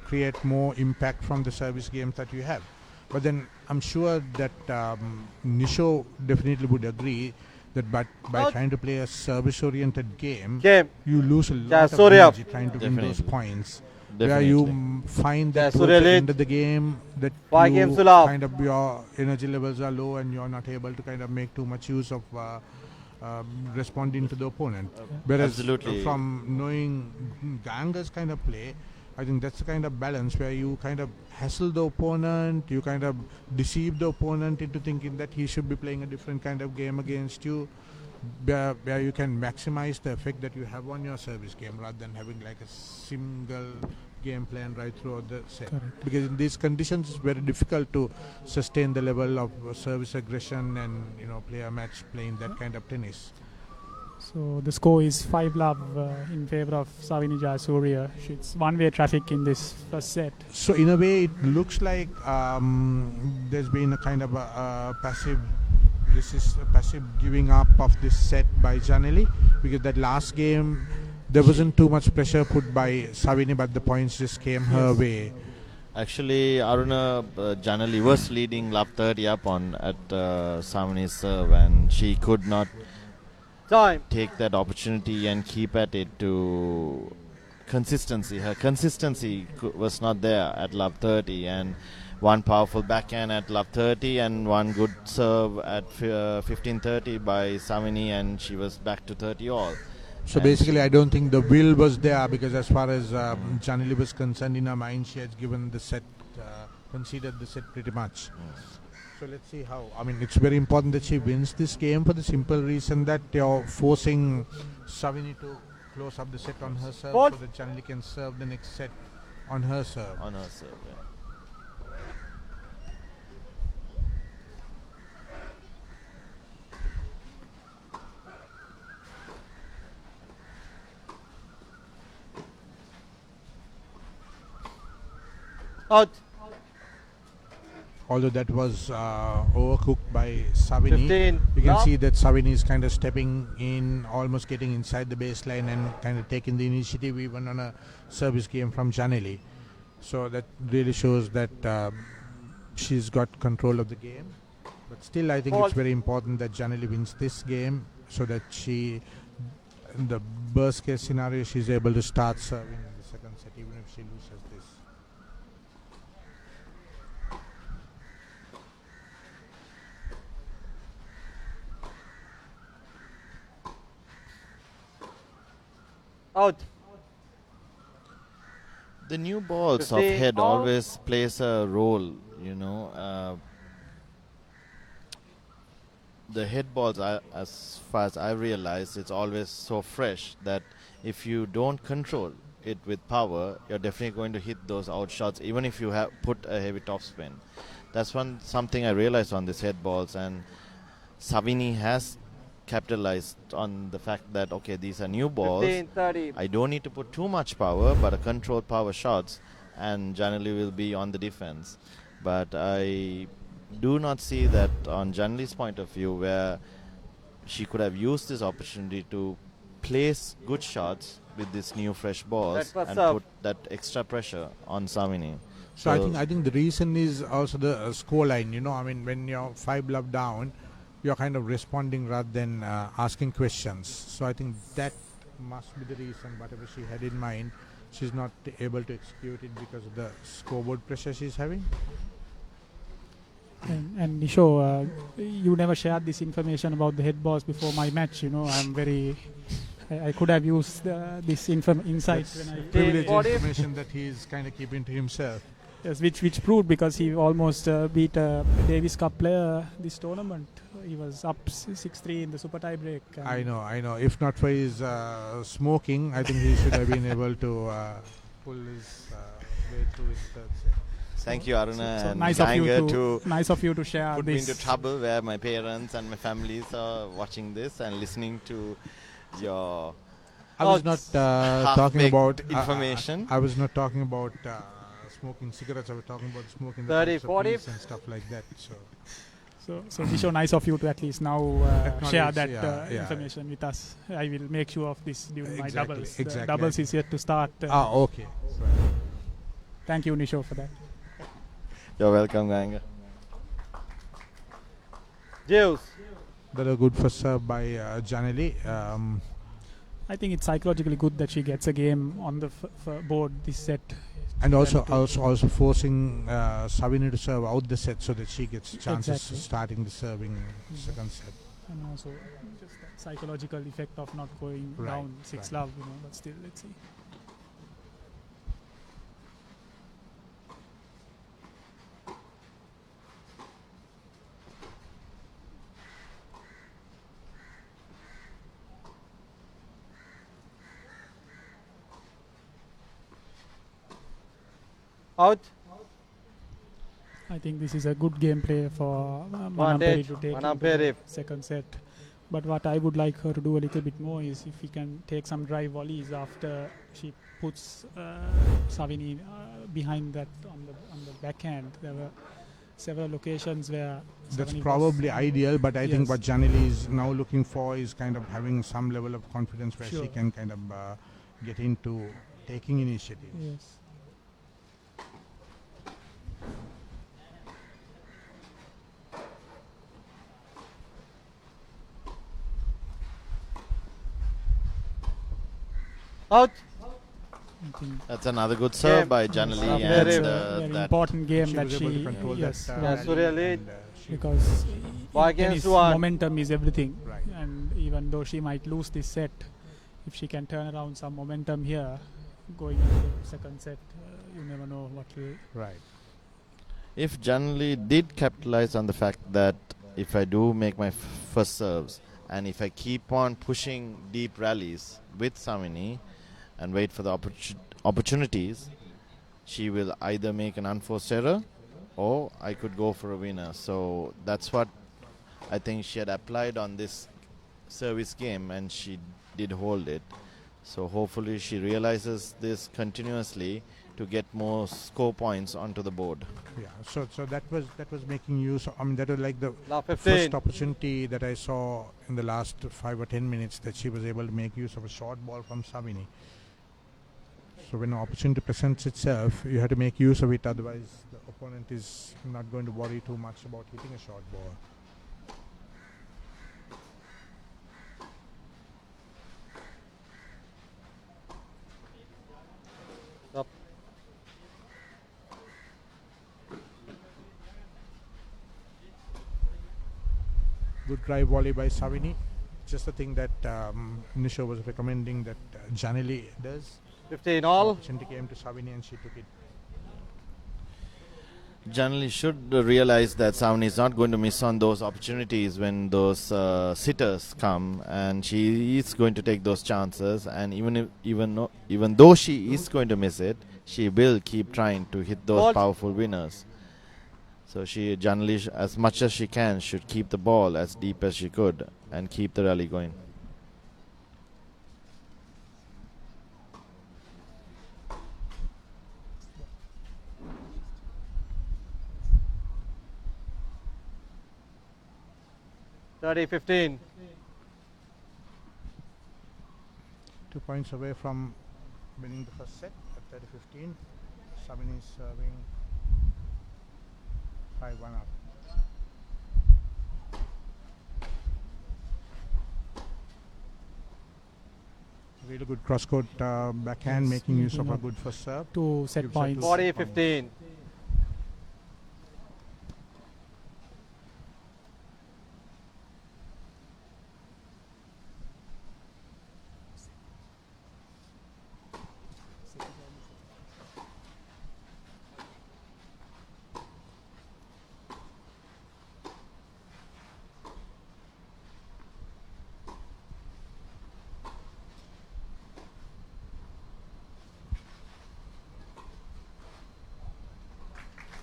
create more impact from the service games that you have. But then I'm sure that Nisho definitely would agree that by trying to play a service-oriented game, you lose a lot of energy trying to win those points. Where you find that towards the end of the game that kind of your energy levels are low and you're not able to kind of make too much use of responding to the opponent. Whereas from knowing Gayanga's kind of play, I think that's the kind of balance where you kind of hassle the opponent, you kind of deceive the opponent into thinking that he should be playing a different kind of game against you. where you can maximize the effect that you have on your service game rather than having like a single game plan right throughout the set. Correct. Because in these conditions, it's very difficult to sustain the level of service aggression and play a match playing that kind of tennis. So the score is 5-love in favor of Savini Jayasuriya. It's one-way traffic in this first set. So in a way, it looks like there's been a kind of a passive giving up of this set by Janali, because that last game there wasn't too much pressure put by Savini, but the points just came her way. Actually, Aruna Janali was leading love 30 up at Savini's serve, and she could not take that opportunity and keep at it to consistency. Her consistency was not there at love 30, and one powerful backhand at love 30 and one good serve at 15-30 by Savini, and she was back to 30 all. So And basically, I don't think the will was there, because as far as Janali was concerned, in her mind, she had given the set, conceded the set pretty much. So let's see how. I mean, it's very important that she wins this game for the simple reason that you're forcing Savini to close up the set on her serve, so that Janali can serve the next set on her serve. On her serve, yeah. Out. Although that was overcooked by Savini, 15. you can Love. see that Savini is kind of stepping in, almost getting inside the baseline and kind of taking the initiative even on a service game from Janali. So that really shows that she's got control of the game. But still, I think it's very important that Janali wins this game, so that she, in the worst case scenario, she's able to start serving in the second set, even if she loses this. Out. The new balls of 15 head all. always plays a role, the head balls, as far as I realize, it's always so fresh that if you don't control it with power, you're definitely going to hit those out shots, even if you have put a heavy topspin. That's something I realized on these head balls, and Savini has capitalized on the fact that, okay, these are new balls. 15-30. I don't need to put too much power, but a controlled power shots, and Janali will be on the defense. But I do not see that on Janali's point of view, where she could have used this opportunity to place good shots with these new fresh balls That was and up. put that extra pressure on Savini. So I think the reason is also the score line. I mean, when you're 5-love down, you're kind of responding rather than asking questions. So I think that must be the reason. Whatever she had in mind, she's not able to execute it because of the scoreboard pressure she's having. And Nisho, you never shared this information about the head balls before my match. I'm very. I could have used this insight when I. Privileged 40. information that he's kind of keeping to himself. Yes, which proved, because he almost beat a Davis Cup player this tournament. He was up 6-3 in the super tie break. I know. If not for his smoking, I think he should have been able to pull his way through his third set. Thank you, Aruna, So and nice of you Ganger nice of you to share put me this. into trouble where my parents and my families are watching this and listening to your I was not talking about information. I was not talking about smoking cigarettes. I was talking about smoking the 30, pipes of 40. peace and stuff like that. So Nisho, nice of you to at least now share that yeah. information with us. I will make sure of this during my Exactly, doubles. exactly. The doubles is yet to start. Okay. Thank you, Nisho, for that. You're welcome, Ganger. Juice. That a good first serve by Janali. I think it's psychologically good that she gets a game on the board this set. And also forcing Savini to serve out the set so that she gets chances Exactly. starting the serving second set. And also just that psychological effect of not going Right, down 6-love, but still, let's see. Out. I think this is a good gameplay for Manamperi Advantage. to take Manamperi. into the second set. But what I would like her to do a little bit more is if we can take some dry volleys after she puts Savini behind that on the backhand. There were several occasions where That's Savini probably was, ideal, but I think Yes. what Janali is now looking for is kind of having some level of confidence where Sure. she can kind of get into taking initiative. Yes. Out. I think That's another good serve Game. by Janali, Very, and that's a that very important game She that was able to she control yes, that. yeah, Jayasuriya rally lead. and, she- because Ball in against tennis, one. momentum is everything. Right. And even though she might lose this set, if she can turn around some momentum here, going into the second set, you never know what will. Right. if Janali did capitalize on the fact that if I do make my first serves and if I keep on pushing deep rallies with Savini and wait for the opportunities, she will either make an unforced error or I could go for a winner. So that's what I think she had applied on this service game, and she did hold it. So hopefully she realizes this continuously to get more score points onto the board. Yeah. So that was making use. I mean, that was like the Now 15. first opportunity that I saw in the last 5 or 10 minutes that she was able to make use of a short ball from Savini. So when an opportunity presents itself, you have to make use of it. Otherwise, the opponent is not going to worry too much about hitting a short ball. Stop. Good drive volley by Savini. Just the thing that Nisha was recommending that Janali does. 15 all. Opportunity came to Savini and she took it. Janali should realize that Savini is not going to miss on those opportunities when those sitters come, and she is going to take those chances. And even though she is going to miss it, she will keep trying to hit those Ball. powerful winners. So Janali, as much as she can, should keep the ball as deep as she could and keep the rally going. Thirty 15. 2 points away from winning the first set at 30-15. Savini is serving 5-1 up. Really good cross-court backhand, Yes, making use of making a up good first serve. 2 set Gives her points. 40 15.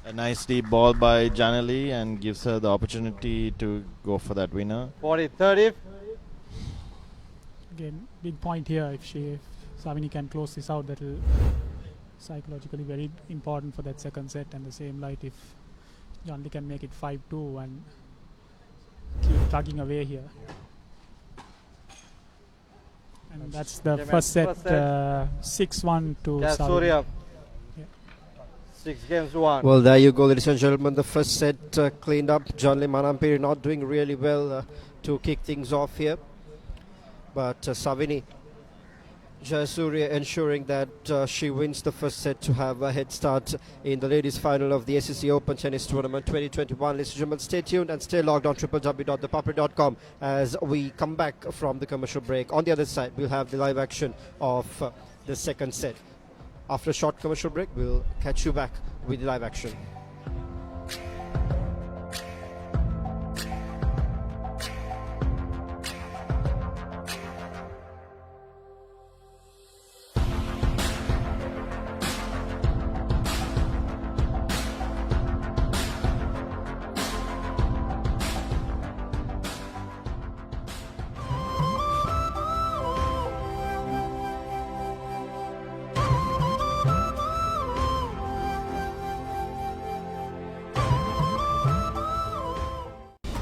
A nice deep ball by Janali and gives her the opportunity to go for that winner. 40 30. Again, big point here. If Savini can close this out, that will psychologically very important for that second set. And the same light, if Janali can make it 5-2 and keep plugging away here. And that's the Game first set, first set. 6-1 to Savini. Jayasuriya. Yeah. 6 games to 1. Well, there you go, ladies and gentlemen. The first set cleaned up. Janali Manamperi not doing really well to kick things off here. But Savini, Jayasuriya ensuring that she wins the first set to have a head start in the ladies' final of the SSC Open Tennis Tournament 2021. Ladies and gentlemen, stay tuned and stay logged on www.thepapare.com as we come back from the commercial break. On the other side, we'll have the live action of the second set. After a short commercial break, we'll catch you back with the live action.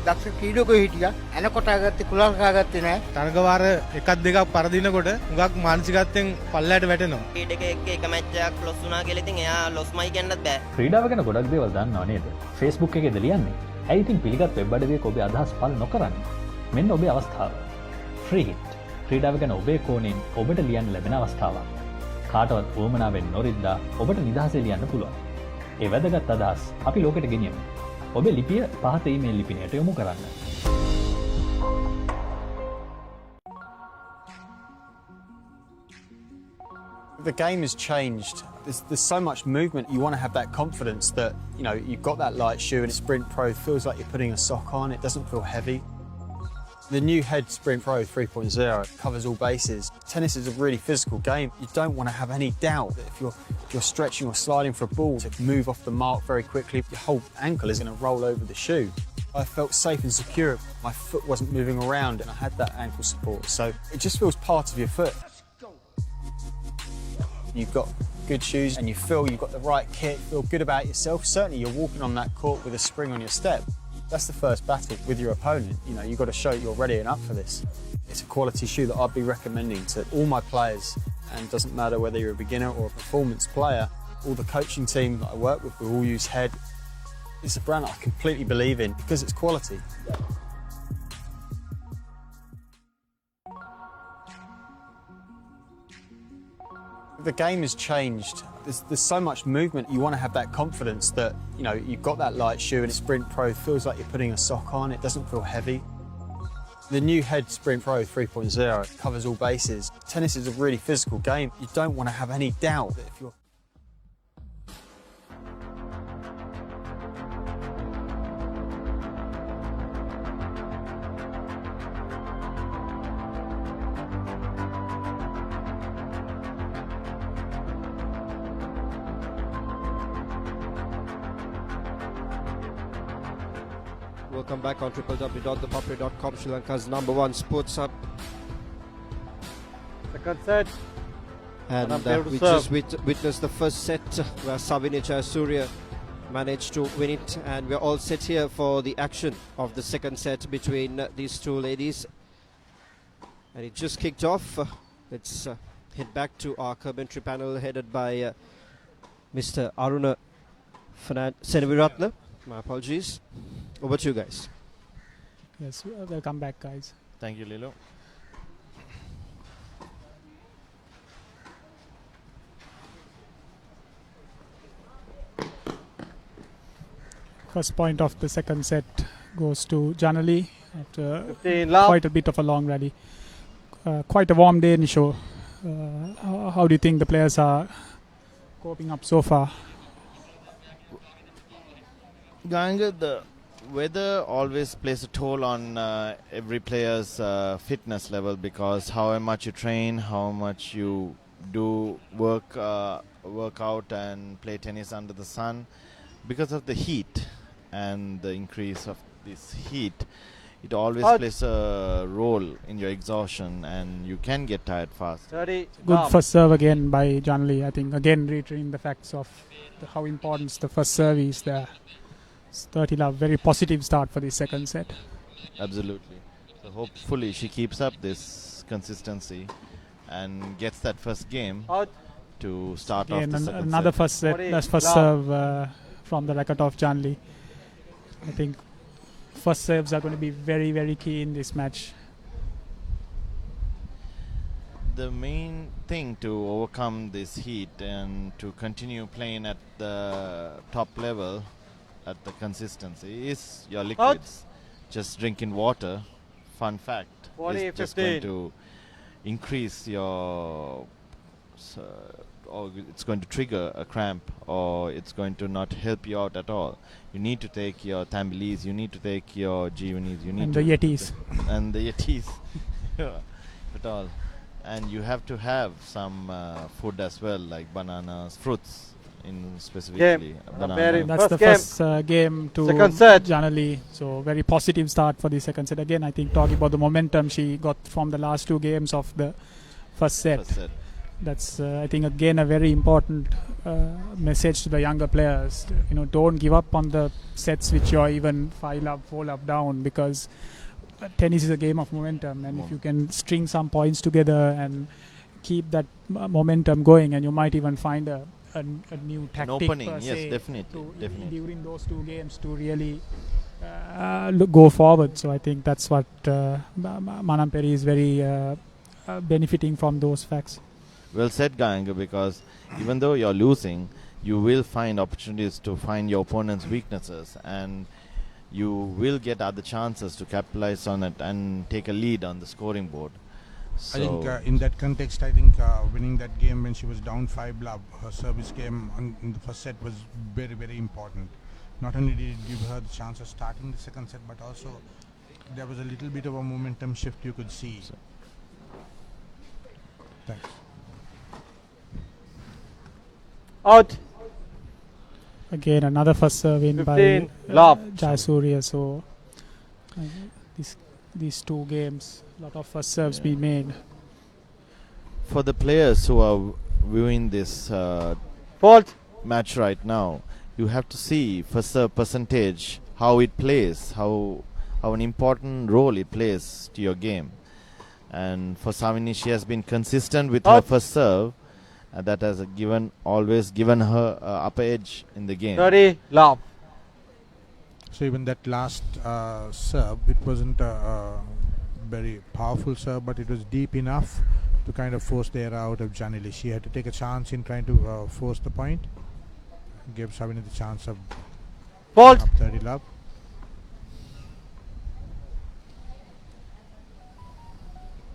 දක්ෂ ක්‍රීඩකයෝ හිටියා. එනකොට ආගත්තේ කුලල් කාගත්තේ නැහැ. තරගවාර එකක් දෙකක් පරදිනකොට හුඟක් මානසිකත්වයෙන් පල්ලයට වැටෙනවා. ක්‍රීඩකයෙක්ගේ එක match එකක් ලොස් වුණා කියලා ඉතින් එයා ලොස්මයි කියන්නත් බෑ. ක්‍රීඩාව ගැන ගොඩක් දේවල් දන්නව නේද? Facebook එකේද ලියන්නේ? ඇයි ඉතින් පිළිගත් වෙබ් අඩවියක ඔබේ අදහස් පළ නොකරන්නේ? මෙන්න ඔබේ අවස්ථාව. Free hit. ක්‍රීඩාව ගැන ඔබේ කෝණයෙන් ඔබට ලියන්න ලැබෙන අවස්ථාවක්. කාටවත් උවමනාවෙන් නොරිද්දා ඔබට නිදහසේ ලියන්න පුළුවන්. ඒ වැදගත් අදහස් අපි ලෝකෙට ගෙනියමු. ඔබේ ලිපිය පහත ඊමේල් ලිපිනයට යොමු කරන්න. The game has changed. There's so much movement. You want to have that confidence that, you know, you've got that light shoe and Sprint Pro feels like you're putting a sock on. It doesn't feel heavy. The new Head Sprint Pro 3.0 covers all bases. Tennis is a really physical game. You don't want to have any doubt that if you're stretching or sliding for a ball to move off the mark very quickly, your whole ankle is going to roll over the shoe. I felt safe and secure. My foot wasn't moving around and I had that ankle support. So it just feels part of your foot. You've got good shoes and you feel you've got the right kit, feel good about yourself. Certainly you're walking on that court with a spring on your step. That's the first battle with your opponent. You know, you've got to show you're ready and up for this. It's a quality shoe that I'd be recommending to all my players, and it doesn't matter whether you're a beginner or a performance player. All the coaching team that I work with, we all use Head. It's a brand that I completely believe in because it's quality. The game has changed. There's so much movement. You want to have that confidence that, you know, you've got that light shoe and Sprint Pro feels like you're putting a sock on. It doesn't feel heavy. The new Head Sprint Pro 3.0 covers all bases. Tennis is a really physical game. You don't want to have any doubt that if you're Welcome back on www.ThePapare.com, Sri Lanka's #1 sports hub. Second set. And we just witnessed the first set where Savini Jayasuriya managed to win it. And we're all set here for the action of the second set between these two ladies. And it just kicked off. Let's head back to our commentary panel headed by Mr. Aruna Senaviratna. My apologies. Over to you guys. Yes, welcome back, guys. Thank you, Lilo. First point of the second set goes to Janali after 15 love. quite a bit of a long rally. Quite a warm day in the show. How do you think the players are coping up so far? Ganga, the weather always plays a toll on every player's fitness level, because how much you train, how much you do work out and play tennis under the sun, because of the heat and the increase of this heat, it always plays a role in your exhaustion and you can get tired fast. 30. Good first serve again by Janali. I think again reiterating the facts of how important the first serve is there. 30 love, very positive start for the second set. Absolutely. So hopefully she keeps up this consistency and gets that first game to start off the second another set. first set, that's first serve from the racket of Janali. I think first serves are going to be very, very key in this match. The main thing to overcome this heat and to continue playing at the top level, at the consistency, is your liquids. Just drinking water, fun fact, 40, is just 15. going to increase your or it's going to trigger a cramp, or it's going to not help you out at all. You need to take your Tambilis, you need to take your Jeevanis, you need And to the Yetis. and the Yetis at all. And you have to have some food as well, like bananas, fruits in specifically banana. That's the first game to second set. Janali. So very positive start for the second set. Again, I think talking about the momentum she got from the last two games of the first set. That's I think again a very important message to the younger players. Don't give up on the sets which you're even 5 up, 4 up down, because tennis is a game of momentum, and if you can string some points together and keep that momentum going, and you might even find a new tactic, an opening, per yes, se, definitely. during those 2 games to really go forward. So I think that's what Manamperi is very benefiting from those facts. Well said, Gayanga, because even though you're losing, you will find opportunities to find your opponent's weaknesses, and you will get other chances to capitalize on it and take a lead on the scoring board. So I think in that context, I think winning that game when she was down 5-love, her service game in the first set was very, very important. Not only did it give her the chance of starting the second set, but also there was a little bit of a momentum shift you could see. Thanks. Out. Again, another first serve in by 15, love. Jayasuriya. So these 2 games, a lot of first serves being made. for the players who are viewing this Fault. match right now, you have to see first serve percentage, how it plays, how an important role it plays to your game. And for Savini, she has been consistent with her first serve, and that has always given her upper edge in the game. 30, love. So even that last serve, it wasn't a very powerful serve, but it was deep enough to kind of force the error out of Janali. She had to take a chance in trying to force the point. Gave Savini the chance of Fault. up 30 love.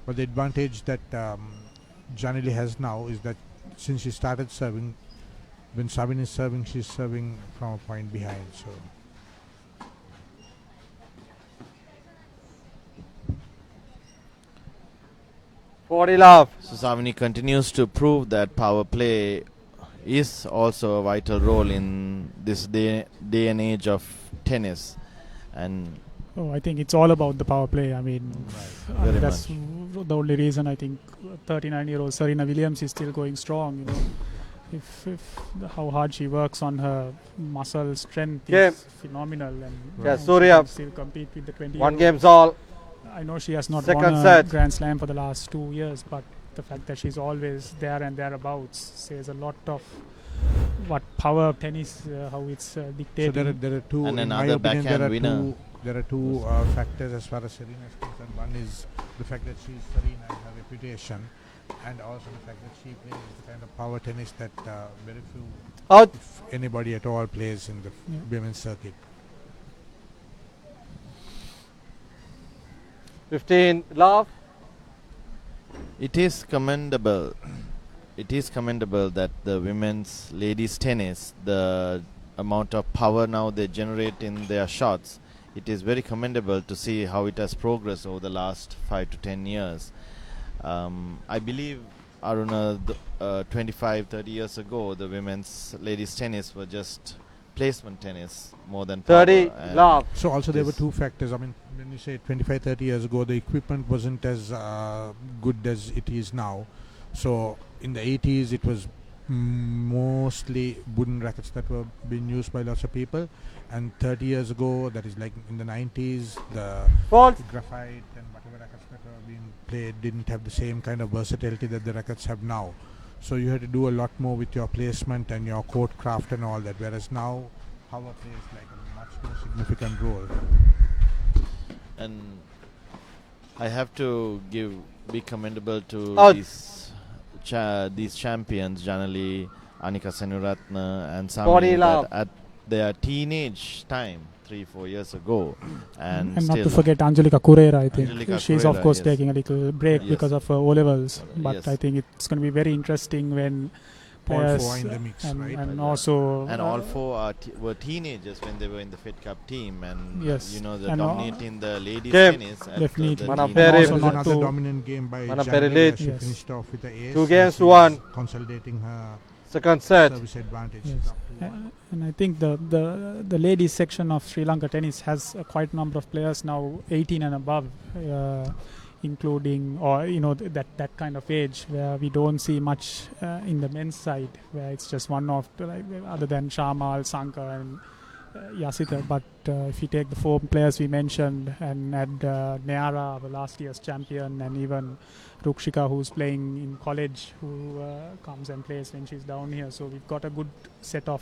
But the advantage that Janali has now is that since she started serving, when Savini is serving, she's serving from a point behind. So. Love. So Savini continues to prove that power play is also a vital role in this day and age of tennis. And I think it's all about the power play. I mean, that's the only reason I think 39-year-old Serena Williams is still going strong. If how hard she works on her muscle strength is phenomenal, and Jayasuriya still compete with the 20. 1 game's all. I know she has not Second won a set. Grand Slam for the last 2 years, but the fact that she's always there and thereabouts says a lot of what power tennis, how it's dictated. So there are two. And in my another opinion, backhand winner. There are two factors as far as Serena is concerned. One is the fact that she's Serena and her reputation, and also the fact that she plays the kind of power tennis that very few, if anybody at all, plays in the women's circuit. 15, love. it is commendable. It is commendable that the women's ladies tennis, the amount of power now they generate in their shots, it is very commendable to see how it has progressed over the last 5 to 10 years. I believe, Aruna, 25-30 years ago, the women's ladies tennis were just placement tennis more than power. 30, love. So also there were two factors. I mean, when you say 25-30 years ago, the equipment wasn't as good as it is now. So in the 80s, it was mostly wooden rackets that were being used by lots of people, and 30 years ago, that is like in the 90s, the graphite and whatever rackets that were being played didn't have the same kind of versatility that the rackets have now. So you had to do a lot more with your placement and your court craft and all that, whereas now power plays like a much more significant role. And I have to be commendable to these champions, Janali, Anika Senuratne and Savini, that at their teenage time, 3-4 years ago, and not to forget Angelika Correa, I think. She's of course yes. taking a little break because of O-levels, but Yes. I think it's going to be very interesting when All players four in the mix, right? and also and all four were teenagers when they were in the Fed Cup team, and Yes. they're And dominating the ladies Game. tennis. At Definitely. the Manamperi. Also Also not another to- dominant game by Manamperi Janali, lead. she Yes. finished off with the ace. 2 games and to 1. she's consolidating her Second set. service advantage. Yes. Up to 1. And I think the ladies section of Sri Lanka tennis has quite a number of players now 18 and above. including, or that kind of age where we don't see much in the men's side, where it's just one of other than Shamal, Sankar and Yasita. But if you take the 4 players we mentioned and add Neara, the last year's champion, and even Rukshika, who's playing in college, who comes and plays when she's down here, so we've got a good set of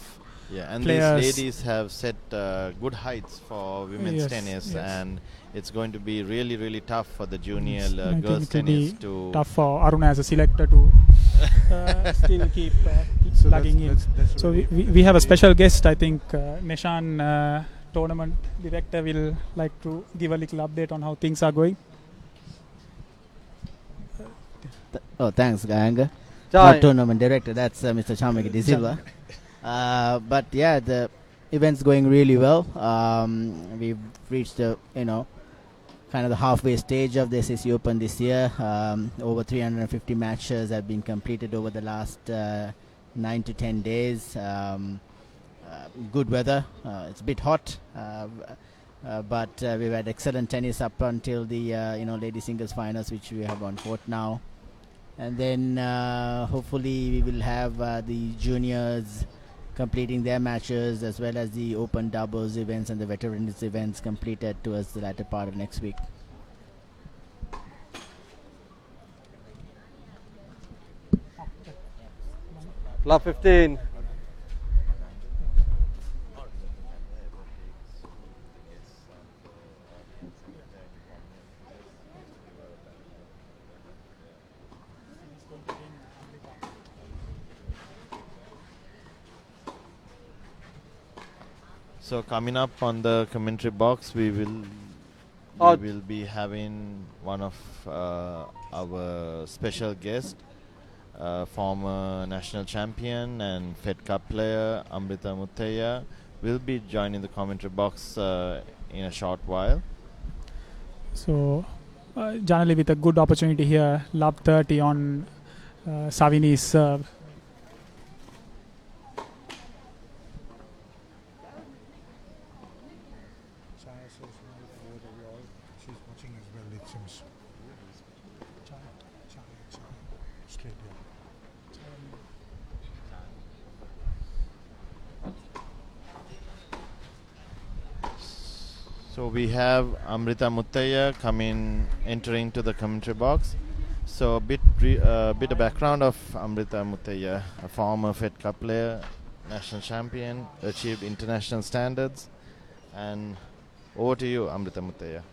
and players. These ladies have set good heights for women's tennis, and it's going to be really, really tough for the junior girls tennis to... tough for Aruna as a selector to still keep plugging in. So we have a special guest, I think. Nishan, tournament director, will like to give a little update on how things are going. Thanks, Gayanga. Not tournament director, that's Mr. Chamaki De Silva. But yeah, the event's going really well. We've reached the kind of the halfway stage of the SSC Open this year. Over 350 matches have been completed over the last 9 to 10 days. Good weather. It's a bit hot, but we've had excellent tennis up until the ladies singles finals, which we have on court now. And then hopefully we will have the juniors completing their matches, as well as the open doubles events and the veterans events completed towards the latter part of next week. Club 15. So coming up on the commentary box, we will be having one of our special guests, former national champion and Fed Cup player Amrita Muthaiya, will be joining the commentary box in a short while. So Janali with a good opportunity here, love 30 on Savini's serve. She's watching as well, it seems. Straight here. So we have Amrita Muthaiya entering to the commentary box. So a bit of background of Amrita Muthaiya, a former Fed Cup player, national champion, achieved international standards. And over to you, Amrita Muthaiya.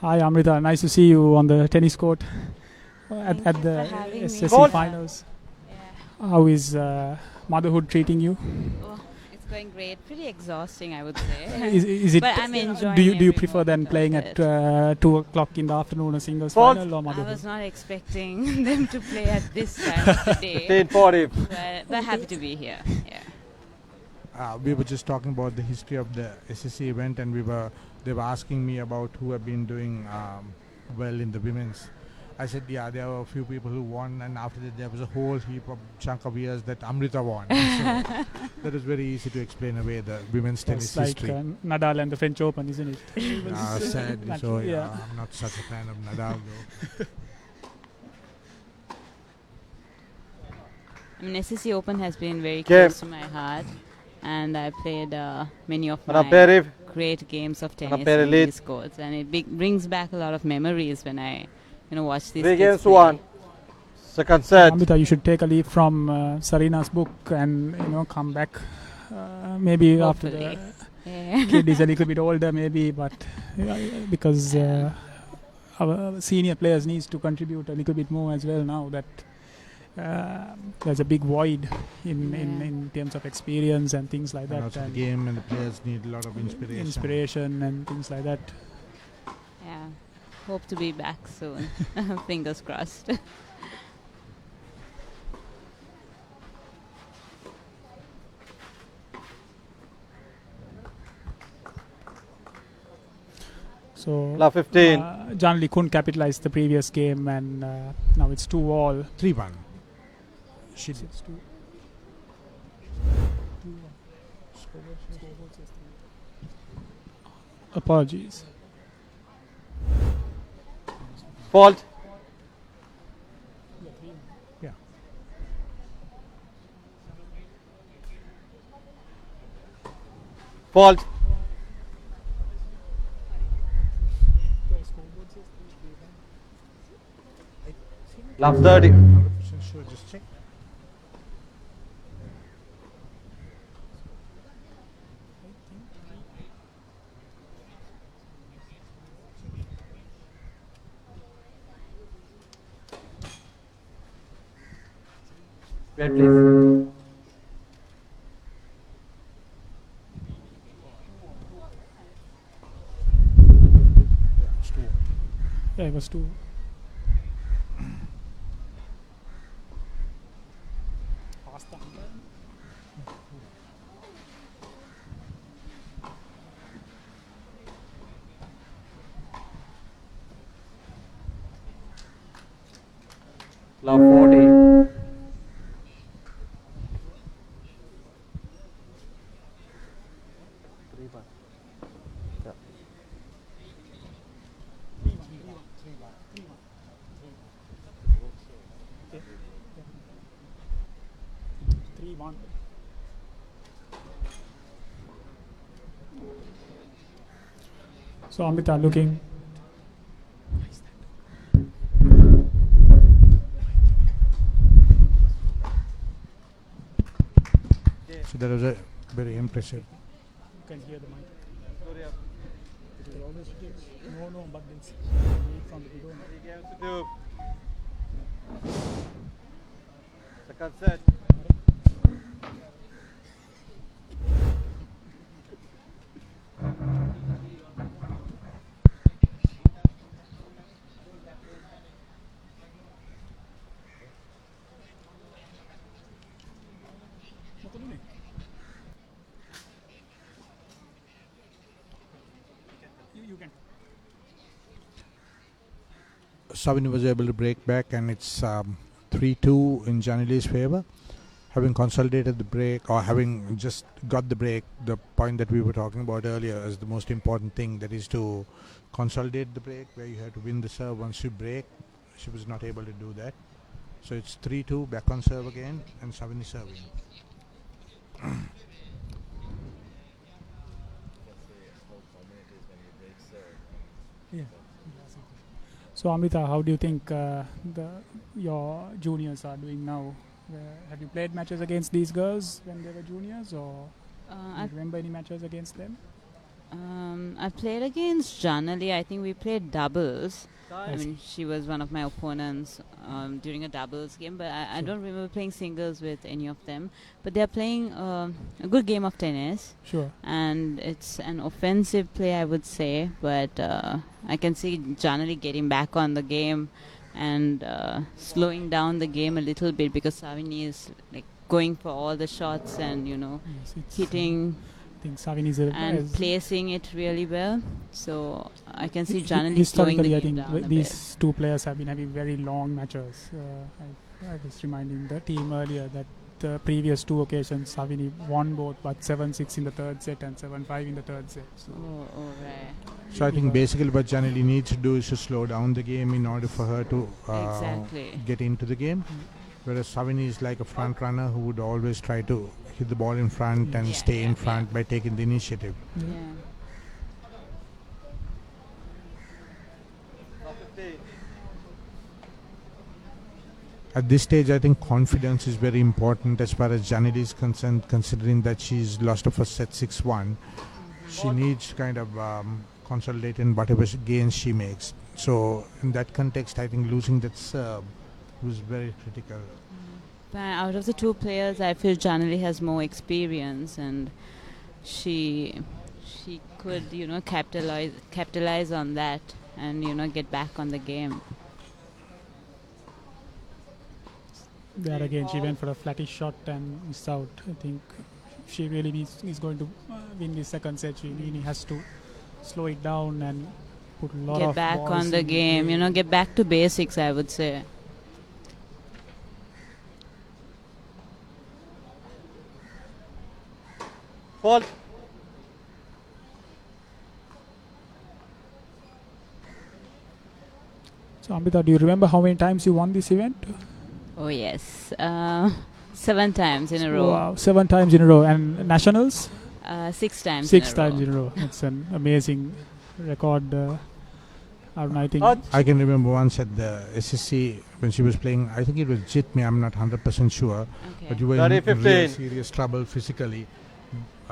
Hi Amrita, nice to see you on the tennis court at the SSC finals. Yeah. How is motherhood treating you? Oh, it's going great. Pretty exhausting, I would say. Is it? But I'm enjoying. Do you prefer than playing at 2 o'clock in the afternoon a singles final or motherhood? I was not expecting them to play at this time of the day. 10:40. But happy to be here. Yeah. We were just talking about the history of the SSC event, and they were asking me about who have been doing well in the women's. I said, yeah, there were a few people who won, and after that there was a whole heap of chunk of years that Amrita won. So that is very easy to explain away the women's tennis history. Like Nadal and the French Open, isn't it? Sadly, so I'm not such a fan of Nadal though. I mean, SSC Open has been very close to my heart, and I played many of my great games of tennis in these courts, and it brings back a lot of memories when I watch these 3 kids games to 1. Second set. Amrita, you should take a leaf from Sarina's book and come back maybe hopefully. After the kid is a little bit older maybe, but because our senior players needs to contribute a little bit more as well now that there's a big void in terms of experience and things like that. And also the game and the players need a lot of inspiration and things like that. Yeah, hope to be back soon. Fingers crossed. So La 15. Janali couldn't capitalize the previous game, and now it's 2-all. 3-1. She did. Apologies. Fault. Yeah. Fault. Love 30. 100% sure, just check. Wait, please. Yeah, it was 2. Love 40. So Amita looking. So that was a very impressive. You can hear the mic. No, but it's from the video. 3 games to do. Second set. You can. Savini was able to break back, and it's 3-2 in Janali's favor. Having consolidated the break, or having just got the break, the point that we were talking about earlier is the most important thing, that is to consolidate the break, where you have to win the serve once you break. She was not able to do that. So it's 3-2, back on serve again, and Savini serving. Yeah. So Amita, how do you think your juniors are doing now? Have you played matches against these girls when they were juniors, or do you remember any matches against them? I played against Janali. I think we played doubles. I Yes. mean, she was one of my opponents during a doubles game, but I don't remember playing singles with any of them. But they're playing a good game of tennis. Sure. And it's an offensive play, I would say. But I can see Janali getting back on the game and slowing down the game a little bit, because Savini is like going for all the shots and, Yes, it's, hitting I think Savini is and placing it really well. So I can see Janali slowing the historically, I game think down a these two players have been having very long matches. I was reminding the team earlier that the previous 2 occasions Savini won both, but 7-6 in the third set and 7-5 in the third set. So, right. So I think basically what Janali needs to do is to slow down the game in order for her to Exactly. get into the game. Whereas Savini is like a front runner who would always try to hit the ball in front and stay in front by taking the initiative. Yeah. At this stage, I think confidence is very important as far as Janali is concerned, considering that she's lost her first set 6-1. She needs to kind of consolidate in whatever gains she makes. So in that context, I think losing that serve was very critical. But out of the 2 players, I feel Janali has more experience, and she could, capitalize on that and, get back on the game. there again, she went for a flattish shot and missed out. I think if she really is going to win the second set, she really has to slow it down and put a lot Get of back balls on the in game, play. get back to basics, I would say. Fault. So Amrita, do you remember how many times you won this event? Oh yes, 7 times in a row. Wow, 7 times in a row. And nationals? 6 times. 6 times in a row. It's an amazing record. I think I can remember once at the SSC when she was playing. I think it was Jitme. I'm not 100% sure, but you were in real serious trouble physically.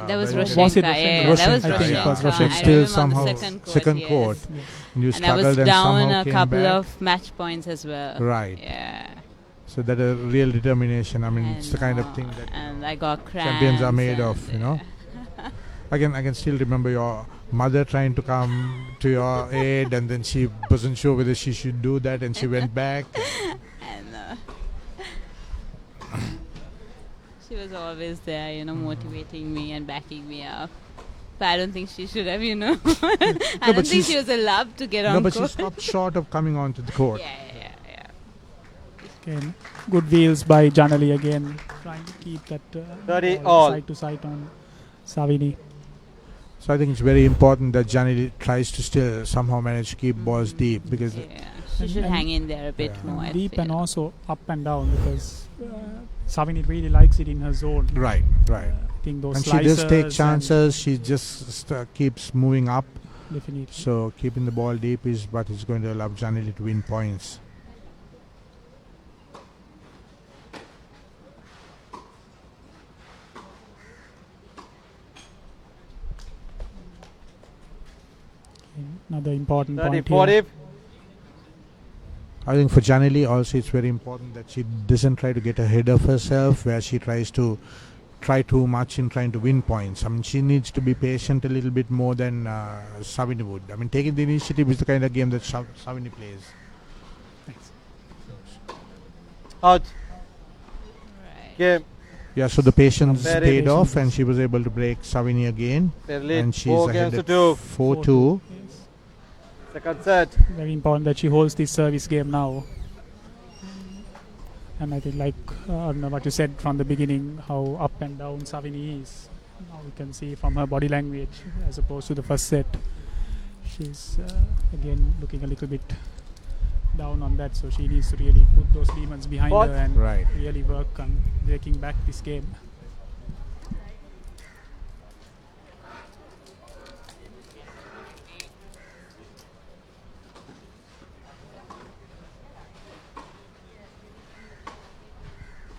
That was Was it Roshenka. Roshenka? That was I think it was Roshenka. Roshenka. I Still remember somehow on the second court. Yes. And you And I was struggled and down somehow a came couple back. of match points as well. Right. Yeah. So that a real determination. I mean, it's the kind of thing that And I got cramps. champions are made of. You know. I can still remember your mother trying to come to your aid, and then she wasn't sure whether she should do that, and she went back. And she was always there, you know, motivating me and backing me up. But I don't think she should have, you know. I don't think she was allowed to get on No, but court. she stopped short of coming onto the court. Yeah. again, good wheels by Janali again, trying to keep that 30 ball all. side to side on Savini. So I think it's very important that Janali tries to still somehow manage to keep balls deep, because She should And- hang in there a bit more. I Deep feel. and also up and down, because Savini really likes it in her zone. Right. I think those And she does take slicers chances. She just keeps moving up. Definitely. So keeping the ball deep is what is going to allow Janali to win points. Another important 30, point 40. here. I think for Janali also it's very important that she doesn't try to get ahead of herself, where she tries to try too much in trying to win points. I mean, she needs to be patient a little bit more than Savini would. I mean, taking the initiative is the kind of game that Savini plays. Out. Game. Yeah, so the patience Very paid patient. off, and she was able to break Savini again. They're lead And she's 4 ahead games at to 2. 4-2. Second set. Very important that she holds this service game now. And I think, like I don't know what you said from the beginning, how up and down Savini is. Now we can see from her body language, as opposed to the first set. She's again looking a little bit down on that, so she needs to really put those demons behind What? her and Right. really work on breaking back this game.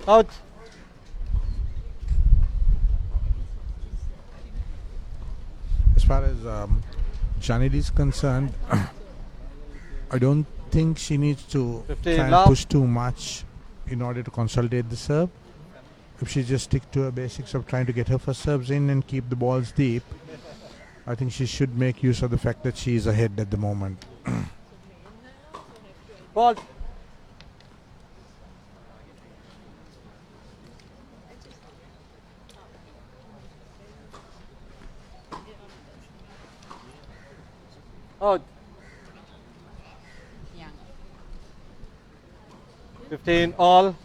Out. As far as Janali is concerned, I don't think she needs to 15 try and love. push too much in order to consolidate the serve. If she just stick to her basics of trying to get her first serves in and keep the balls deep, I think she should make use of the fact that she is ahead at the moment. Ball. Out. 15 all.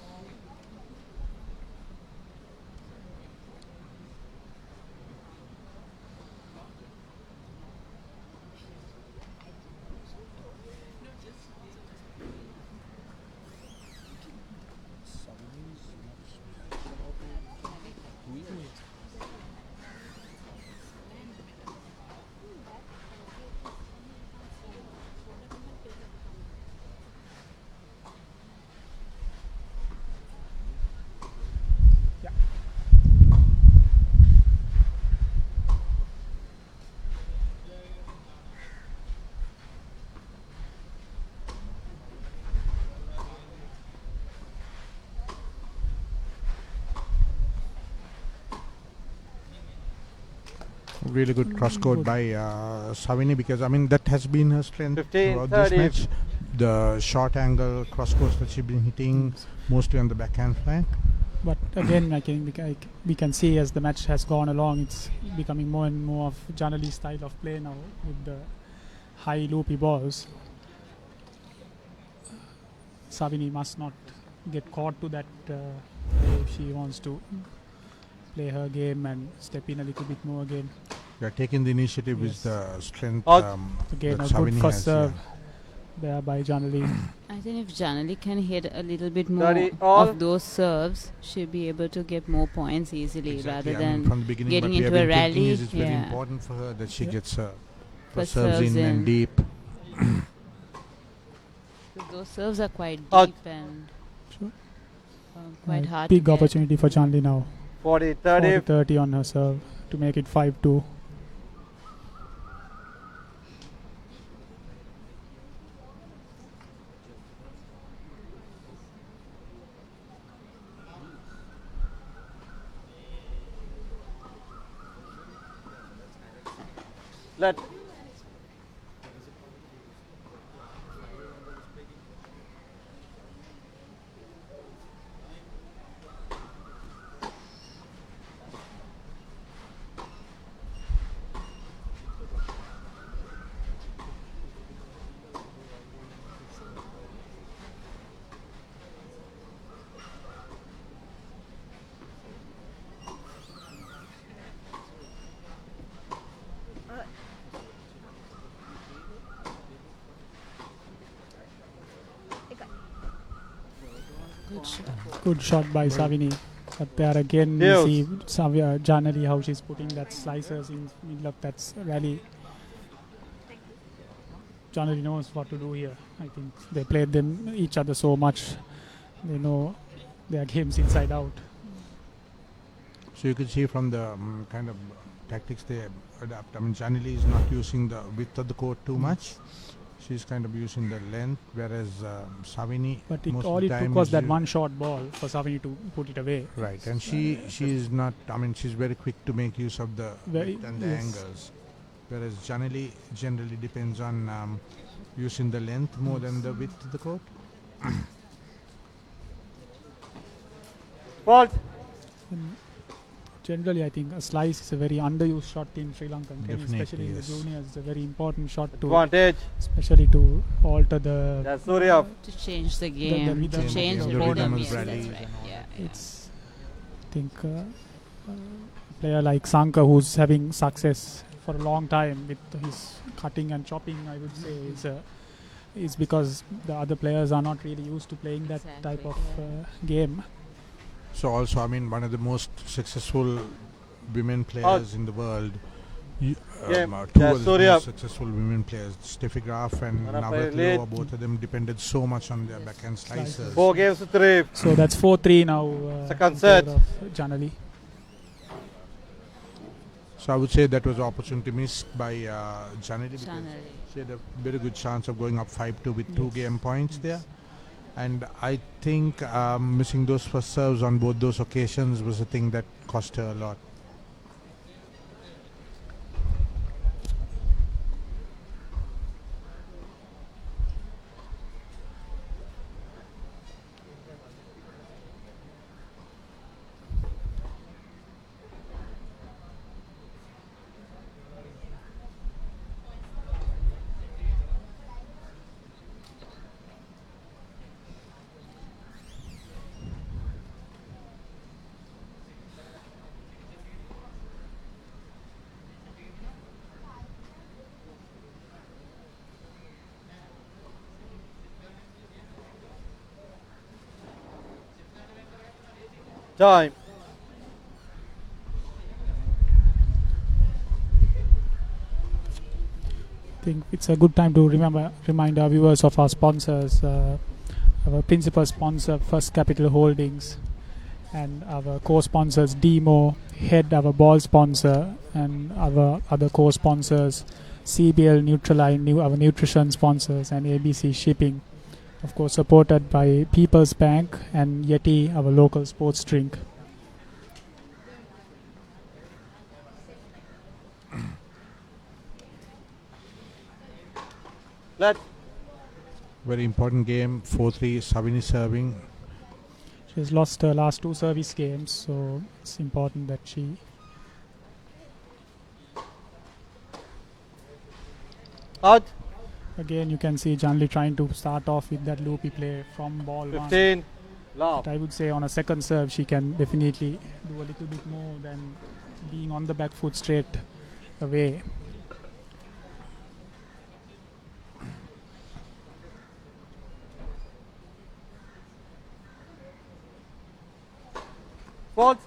Really good cross court by Savini, because I mean that has been her strength 15, throughout this 30. match. The short angle cross courts that she's been hitting, mostly on the backhand flank. But again, I think we can see as the match has gone along, it's becoming more and more of Janali's style of play now, with the high loopy balls. Savini must not get caught to that if she wants to play her game and step in a little bit more again. Yeah, taking the initiative is the strength Out. that Again, a good Savini first has. serve. there by Janali. I think if Janali can hit a little bit more 30 all. of those serves, she'll be able to get more points easily Exactly. rather I mean, than from the beginning, getting what we into have a been thinking rally. is it's very important for her that she gets First serves in and deep. Those serves are quite Out. deep and quite hard Big to get. opportunity for Janali now. 40-30. 40-30 on her serve to make it 5-2. Let. Good shot by Savini. But there again we Yes. see Janali how she's putting that slicers in middle of that rally. Janali knows what to do here. I think they played them each other so much. They know their games inside out. So you can see from the kind of tactics they adapt. I mean, Janali is not using the width of the court too much. She's kind of using the length, whereas Savini. But most all of the it time took was is that one short ball for Savini to put it away. Right, and she is not. I mean, she's very quick to make use of the Very- width and the yes. angles, whereas Janali generally depends on using the length more than the width of the court. Fault. Generally, I think a slice is a very underused shot in Sri Lankan tennis, Definitely, especially in the yes. juniors. It's a very important shot to, Advantage. especially to alter the Jayasuriya. To change the game, rhythm to of change the the rhythm rhythm. of Yes, that's rallies right. and all. Yeah. It's, I think, a player like Sanka who's having success for a long time with his cutting and chopping, I would say, is because the other players are not really used to playing that type of game. So also, I mean, one of the most successful women players in the world. Two of the Jayasuriya. most successful women players, Steffi Graf and Manamperi Navratna, lead. both of them depended so much on their backhand slicers. 4 games to 3. So that's 4-3 now. Second in set. favor of Janali. So I would say that was an opportunity missed by Janali because Janali. she had a very good chance of going up 5-2 with 2 game points there. And I think missing those first serves on both those occasions was a thing that cost her a lot. Time. I think it's a good time to remind our viewers of our sponsors. Our principal sponsor, First Capital Holdings, and our co-sponsors, Demo, Head, our ball sponsor, and our other co-sponsors, CBL, Nutraline, our nutrition sponsors, and ABC Shipping. Of course, supported by People's Bank and Yeti, our local sports drink. Let. Very important game, 4-3, Savini serving. She's lost her last 2 service games, so it's important that she... Out. Again, you can see Janali trying to start off with that loopy play from ball 15. one. Love. But I would say on a second serve, she can definitely do a little bit more than being on the back foot straight away. Fault.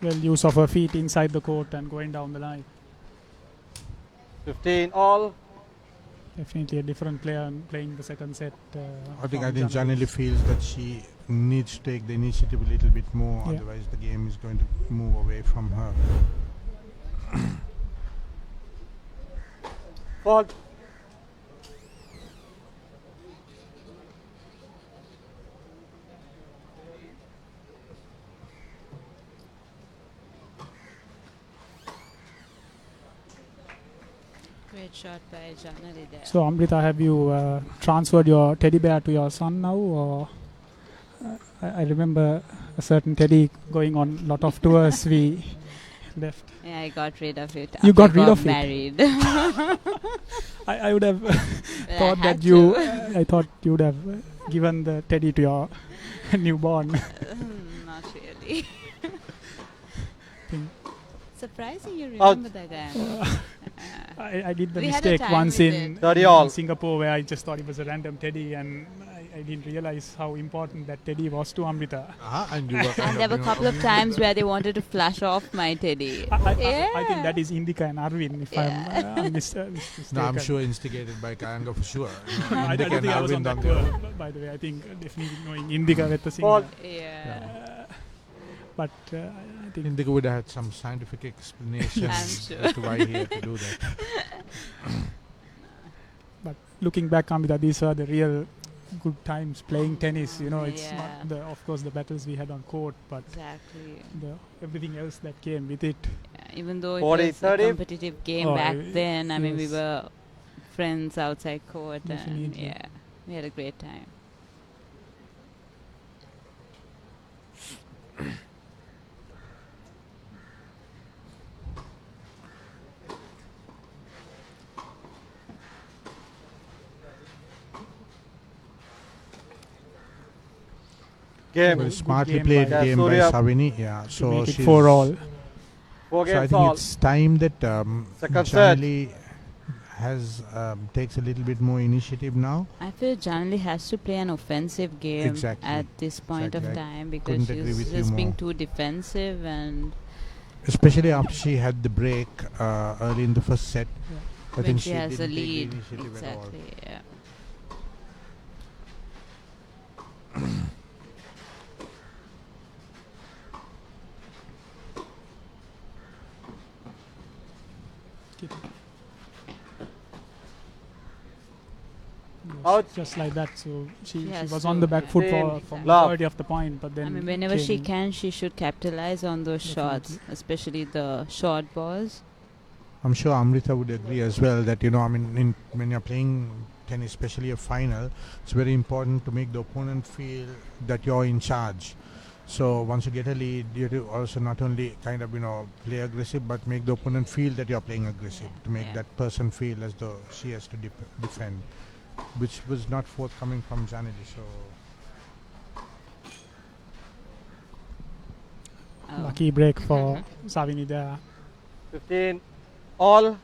Well, use of her feet inside the court and going down the line. 15 all. Definitely a different player playing the second set. I think Janali feels that she needs to take the initiative a little bit more, Yeah. otherwise the game is going to move away from her. Fault. Great shot by Janali there. So, Amrita, have you transferred your teddy bear to your son now? Or I remember a certain teddy going on a lot of tours we left. Yeah, I got rid of it. You after got I rid of it? married. I would have I thought had that you. to. I thought you would have given the teddy to your newborn. Not really. Think- Surprising you Out. remember that guy. I did the We had a mistake time once with in, it. 30 all. in Singapore where I just thought it was a random teddy and I didn't realize how important that teddy was to Amrita. And you were kind And there were a couple of times where they wanted to flash off my teddy. I think that is Indika and Arvind, if I'm mistaken. No, I'm sure instigated by Kayanga for sure. I don't think I was on that tour, by the way. I think definitely knowing Indika with the singer. Yeah. But I think Indika would have had some scientific explanation I'm sure. as to why he had to do that. But looking back, Amrita, these are the real good times playing tennis. You know, it's Yeah. not of course the battles we had on court, but Exactly. everything else that came with it. Yeah, even though it 40, was a 30. competitive game Oh, back then, I mean, we yes. were friends outside court, and Definitely. yeah, we had a great time. Game. Very smartly game played by game by Jayasuriya. Savini. Yeah, To so make it she's 4-all. 4 So I games think all. it's time that Second set. Janali has takes a little bit more initiative now. I feel Janali has to play an offensive game Exactly. at this point Exactly. of I time because couldn't agree she's with you just being more. too defensive and Especially after she had the break early in the first set. I when think she has a didn't take the lead. initiative at all. Exactly, yeah. Out. Just like that. So she has was to, on the back yeah. foot Same. for Love. majority of the point, but then I mean, whenever she came- can, she should capitalize on those shots, especially the short balls. I'm sure Amrita would agree as well that, I mean, when you're playing tennis, especially a final, it's very important to make the opponent feel that you're in charge. So once you get a lead, you have to also not only kind of, play aggressive, but make the opponent feel that you're playing aggressive, to make Yeah. that person feel as though she has to defend, which was not forthcoming from Janali. So Oh. lucky break for Savini there. 15 all.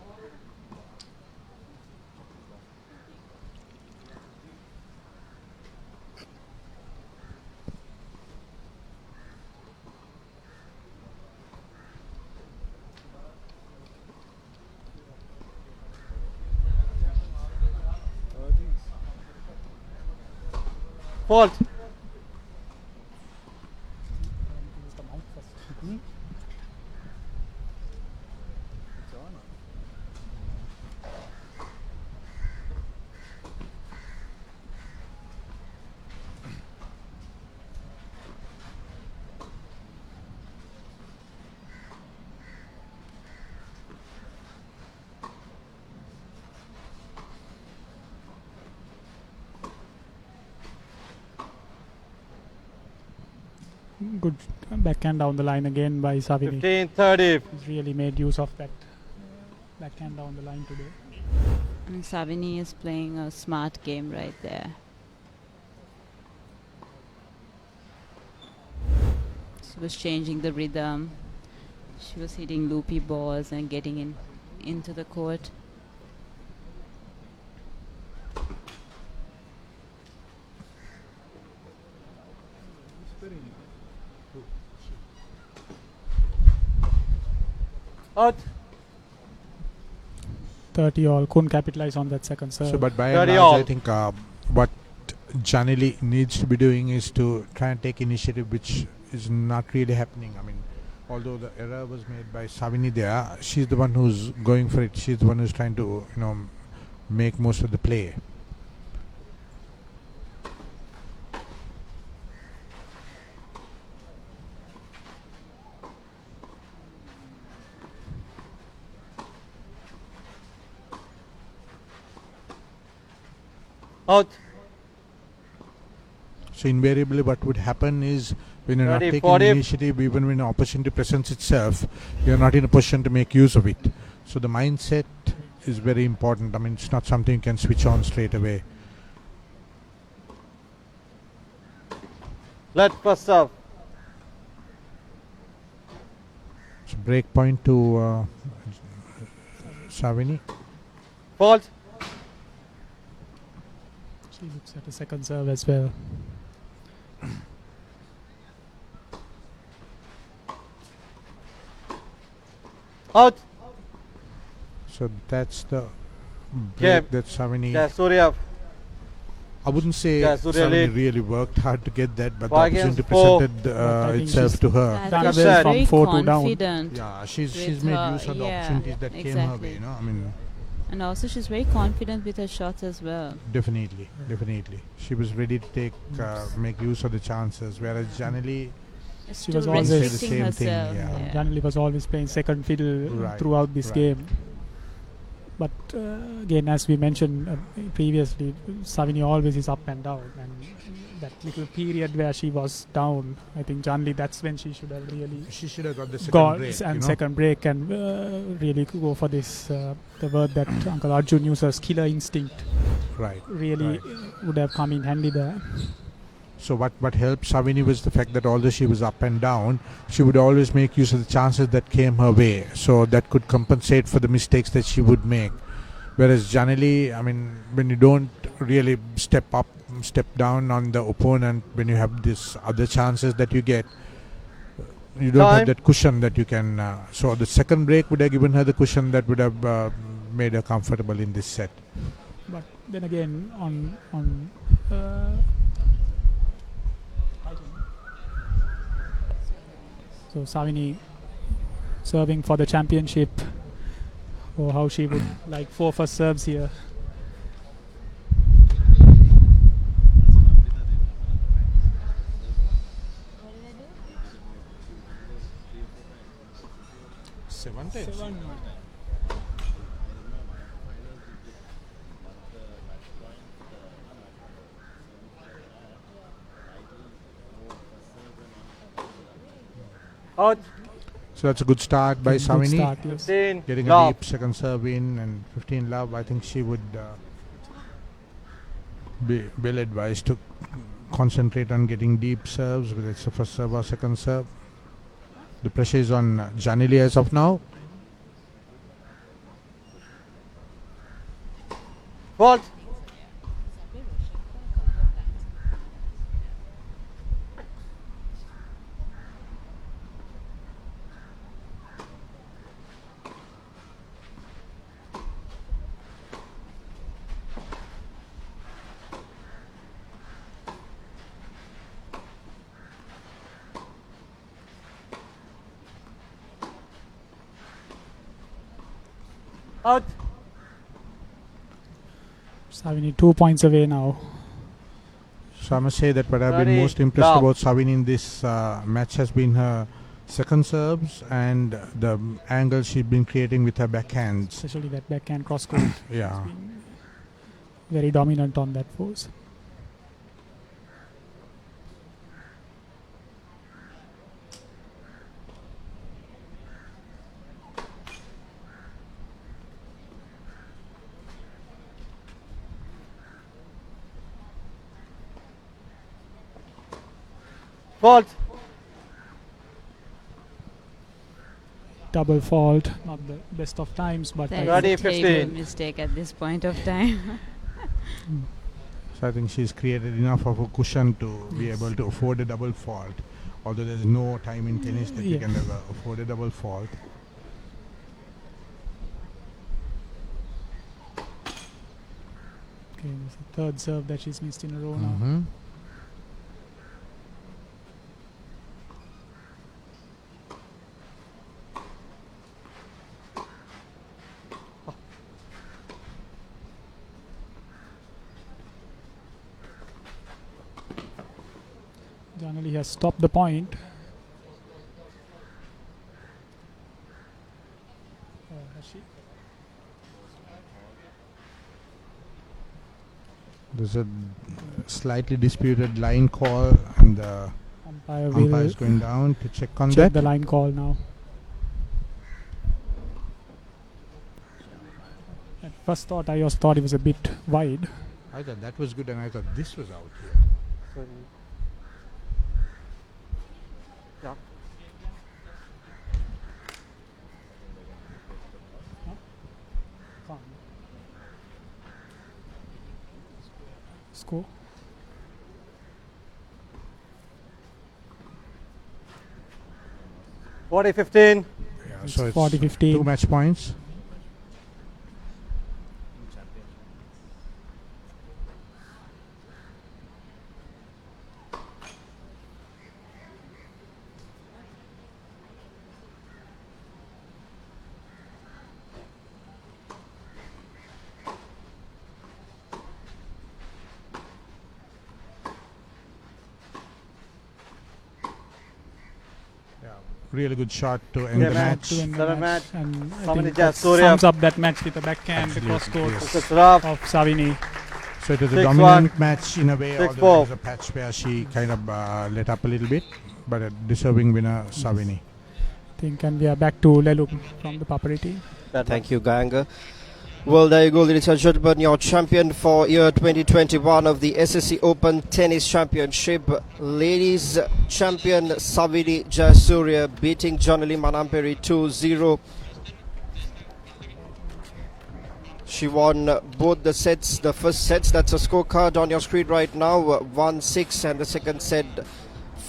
Fault. Good backhand down the line again by Savini. 15-30. He's really made use of that backhand down the line today. And Savini is playing a smart game right there. She was changing the rhythm. She was hitting loopy balls and getting into the court. Out. 30 all. Couldn't capitalize on that second serve. So, but by and large, I think what Janali needs to be doing is to try and take initiative, which is not really happening. I mean, although the error was made by Savini there, she's the one who's going for it. She's the one who's trying to, make most of the play. Out. So invariably what would happen is when you're not 30, taking 40. initiative, even when an opportunity presents itself, you're not in a position to make use of it. So the mindset is very important. I mean, it's not something you can switch on straight away. Let first serve. So break point to Savini. Fault. She looks at the second serve as well. Out. So that's the Game. break that Savini. Jayasuriya. I wouldn't say Jayasuriya Savini lead. really worked hard to get that, but the 5 against opportunity 4. presented I think itself she's to her. I Done think well she's from very 4-2 down. confident. Yeah, she's with made her- use of the yeah, opportunities that came her way. exactly. I mean, And also she's very confident with her shots as well. definitely. She was ready to take make use of the chances, whereas Janali. She Still was always restricting the same thing, herself. yeah. Janali was always playing second fiddle Right, throughout this right. game. But again, as we mentioned previously, Savini always is up and down. And that little period where she was down, I think Janali, that's when she should have really She should have got the second got break. and second break and really go for this. The word that Uncle Arjun uses, killer instinct, Right. really would have come in handy there. So what helped Savini was the fact that although she was up and down, she would always make use of the chances that came her way. So that could compensate for the mistakes that she would make. Whereas Janali, I mean, when you don't really step down on the opponent, when you have these other chances that you get, you don't have that cushion that you can. So the second break would have given her the cushion that would have made her comfortable in this set. But then again, on so Savini serving for the championship, or how she would like 4 first serves here. Seven. Out. So that's a good start by Good Savini. start, yes. 15. Getting a Love. deep second serve in and 15 love. I think she would be well advised to concentrate on getting deep serves, whether it's the first serve or second serve. The pressure is on Janali as of now. Fault. Out. Savini 2 points away now. So I must say that what I've been Very most impressed love. about Savini in this match has been her second serves and the angle she's been creating with her backhands. Especially that backhand cross court. Yeah. Very dominant on that force. fault. Double fault, not the best of times, but That Ready, is a 15. terrible mistake at this point of time. So I think she's created enough of a cushion to be able to afford a double fault. Although there's no time in tennis that you can ever afford a double fault. Okay, it's the third serve that she's missed in a row now. Mm-hmm. Janali has stopped the point. Has she? There's a slightly disputed line call, and the umpire is going down to check on that. The line call now. At first thought, I thought it was a bit wide. I thought that was good, and I thought this was out here. Yeah. Score. Forty 15. Yeah, It's so it's 40-15. 2 match points. Really good shot to end the match. To end the Seven match. match. And I Savini think that Jayasuriya. sums up that match with a backhand Absolutely, cross court yes. It's a trap. of Savini. So it was a 6-1. dominant match in a way, 6-4. although there was a patch where she kind of let up a little bit, but a deserving winner, Savini. And we are back to Leluk from the Papare team. Thank you, Ganga. Well, there you go, ladies and gentlemen. Your champion for year 2021 of the SSC Open Tennis Championship. Ladies champion Savini Jayasuriya beating Janali Manamperi 2-0. She won both the sets, the first sets. That's a scorecard on your screen right now. 1-6 and the second set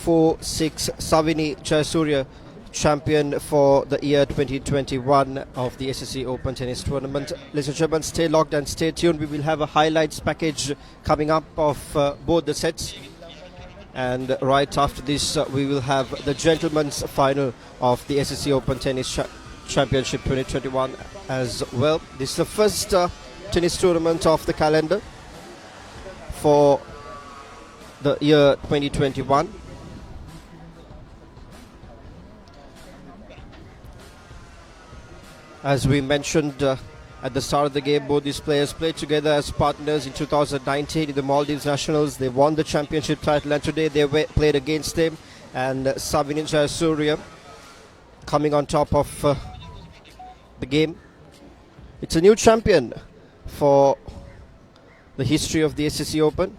4-6. Savini Jayasuriya, champion for the year 2021 of the SSC Open Tennis Tournament. Ladies and gentlemen, stay locked and stay tuned. We will have a highlights package coming up of both the sets. And right after this, we will have the gentlemen's final of the SSC Open Tennis Championship 2021 as well. This is the first tennis tournament of the calendar for the year 2021. As we mentioned at the start of the game, both these players played together as partners in 2019 in the Maldives Nationals. They won the championship title, and today they played against them. And Savini Jayasuriya coming on top of the game. It's a new champion for the history of the SSC Open.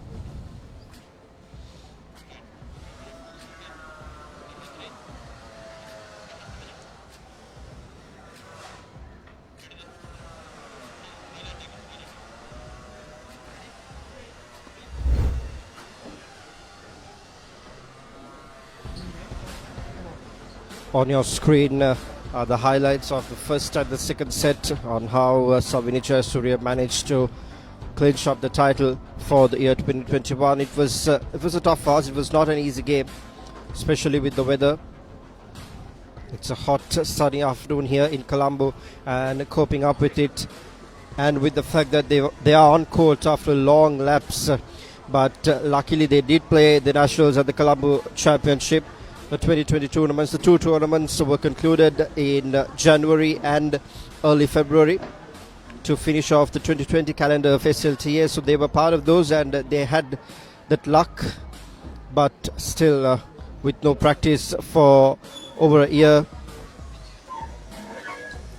On your screen are the highlights of the first and the second set on how Savini Jayasuriya managed to clinch up the title for the year 2021. It was a tough ask. It was not an easy game, especially with the weather. It's a hot sunny afternoon here in Colombo, and coping up with it, and with the fact that they are on court after a long lapse. But luckily they did play the Nationals at the Colombo Championship. The 2020 tournaments, the two tournaments were concluded in January and early February to finish off the 2020 calendar of SLTA. So they were part of those, and they had that luck, but still with no practice for over a year,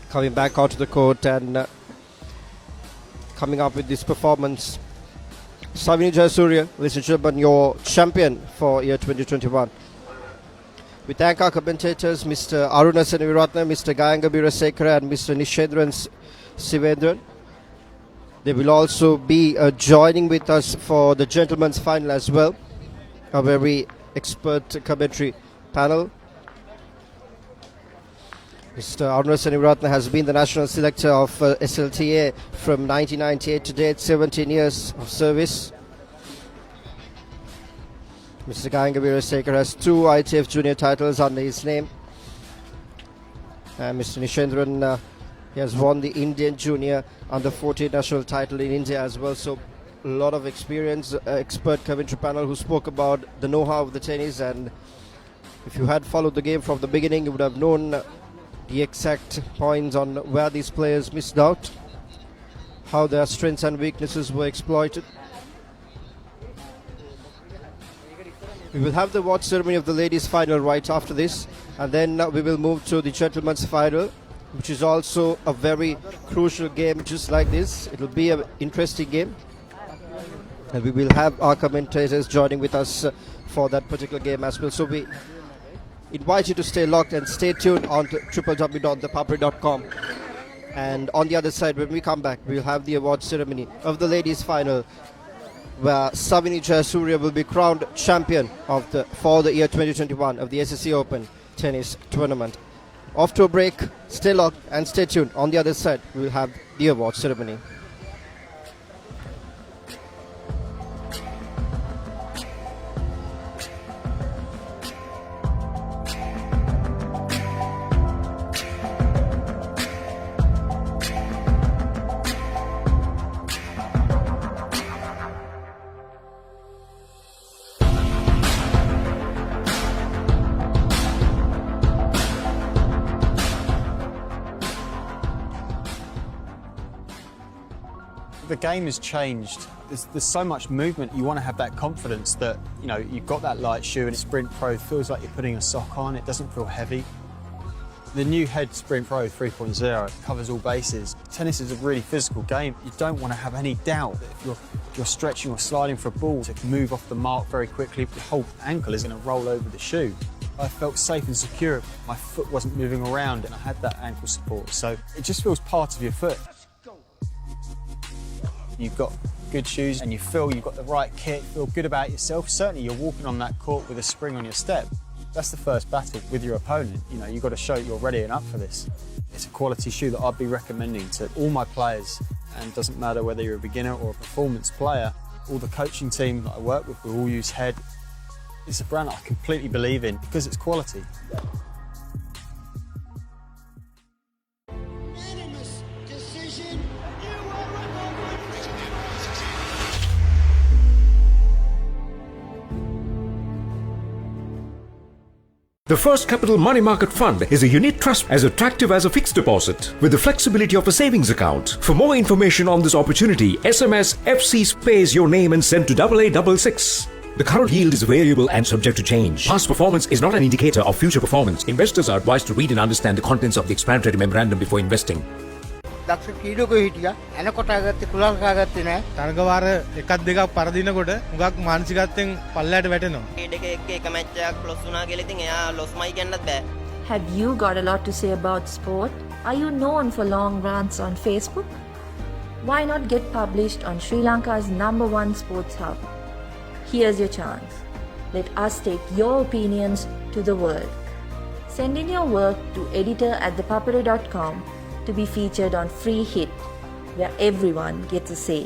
coming back onto the court and coming up with this performance. Savini Jayasuriya, ladies and gentlemen, your champion for year 2021. We thank our commentators, Mr. Aruna Senaviratna, Mr. Gayanga Birasekara and Mr. Nishedran Sivendran. They will also be joining with us for the gentlemen's final as well. A very expert commentary panel. Mr. Aruna Senaviratna has been the national selector of SLTA from 1998 to date, 17 years of service. Mr. Gayanga Birasekara has 2 ITF junior titles under his name. And Mr. Nishendran, he has won the Indian Junior Under 14 national title in India as well. So a lot of experience, expert commentary panel who spoke about the know-how of the tennis. And if you had followed the game from the beginning, you would have known the exact points on where these players missed out, how their strengths and weaknesses were exploited. We will have the award ceremony of the ladies' final right after this, and then we will move to the gentlemen's final, which is also a very crucial game just like this. It will be an interesting game, and we will have our commentators joining with us for that particular game as well. So we invite you to stay locked and stay tuned on to www.ThePapare.com. And on the other side, when we come back, we'll have the award ceremony of the ladies' final, where Savini Jayasuriya will be crowned champion for the year 2021 of the SSC Open Tennis Tournament. Off to a break, stay locked and stay tuned. On the other side, we will have the award ceremony. The game has changed. There's so much movement. You want to have that confidence that, you know, you've got that light shoe and Sprint Pro feels like you're putting a sock on. It doesn't feel heavy. The new Head Sprint Pro 3.0 covers all bases. Tennis is a really physical game. You don't want to have any doubt that if you're stretching or sliding for a ball to move off the mark very quickly, your whole ankle is going to roll over the shoe. I felt safe and secure. My foot wasn't moving around and I had that ankle support. So it just feels part of your foot. You've got good shoes and you feel you've got the right kit, feel good about yourself. Certainly you're walking on that court with a spring on your step. That's the first battle with your opponent. You know, you've got to show you're ready and up for this. It's a quality shoe that I'd be recommending to all my players, and it doesn't matter whether you're a beginner or a performance player. All the coaching team that I work with, we all use Head. It's a brand that I completely believe in because it's quality. The First Capital Money Market Fund is a unit trust as attractive as a fixed deposit with the flexibility of a savings account. For more information on this opportunity, SMS FC space your name and send to 8866. The current yield is variable and subject to change. Past performance is not an indicator of future performance. Investors are advised to read and understand the contents of the explanatory memorandum before investing. දක්ෂ ක්‍රීඩකයෝ හිටියා එනකොට ආගත්තේ කුලල් කාගත්තේ නෑ තරගවාර එකක් දෙකක් පරදිනකොට හුඟක් මානසිකත්වයෙන් පල්ලයට වැටෙනවා ක්‍රීඩකයෙක් එක්ක එක මැච් එකක් ලොස් වුණා කියලා ඉතින් එයා ලොස්මයි කියන්නත් බෑ Have you got a lot to say about sport? Are you known for long rants on Facebook? Why not get published on Sri Lanka's #1 sports hub? Here's your chance. Let us take your opinions to the world. Send in your work to editor@thepapare.com to be featured on Free Hit, where everyone gets a say.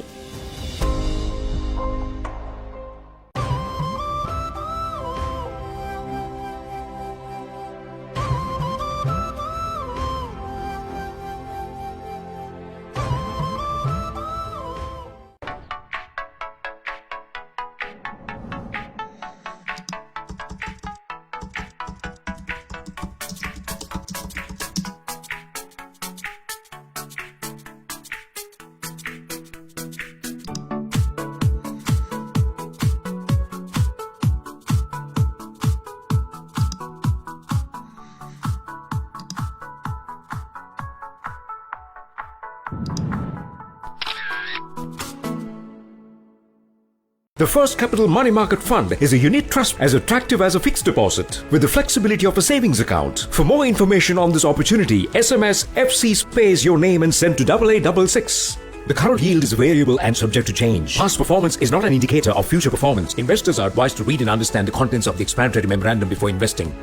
The First Capital Money Market Fund is a unit trust as attractive as a fixed deposit with the flexibility of a savings account. For more information on this opportunity, SMS FC space your name and send to 8866. The current yield is variable and subject to change. Past performance is not an indicator of future performance. Investors are advised to read and understand the contents of the explanatory memorandum before investing.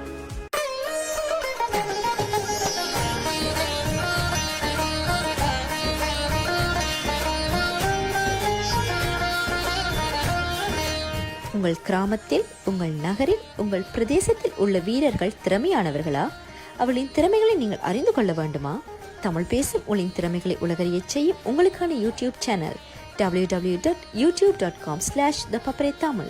உங்கள் கிராமத்தில், உங்கள் நகரில், உங்கள் பிரதேசத்தில் உள்ள வீரர்கள் திறமையானவர்களா? அவளின் திறமைகளை நீங்கள் அறிந்து கொள்ள வேண்டுமா? தமிழ் பேசும் உங்களின் திறமைகளை உலகறியச் செய்யும் உங்களுக்கான யூடியூப் சேனல் www.youtube.com/ThePapare Tamil.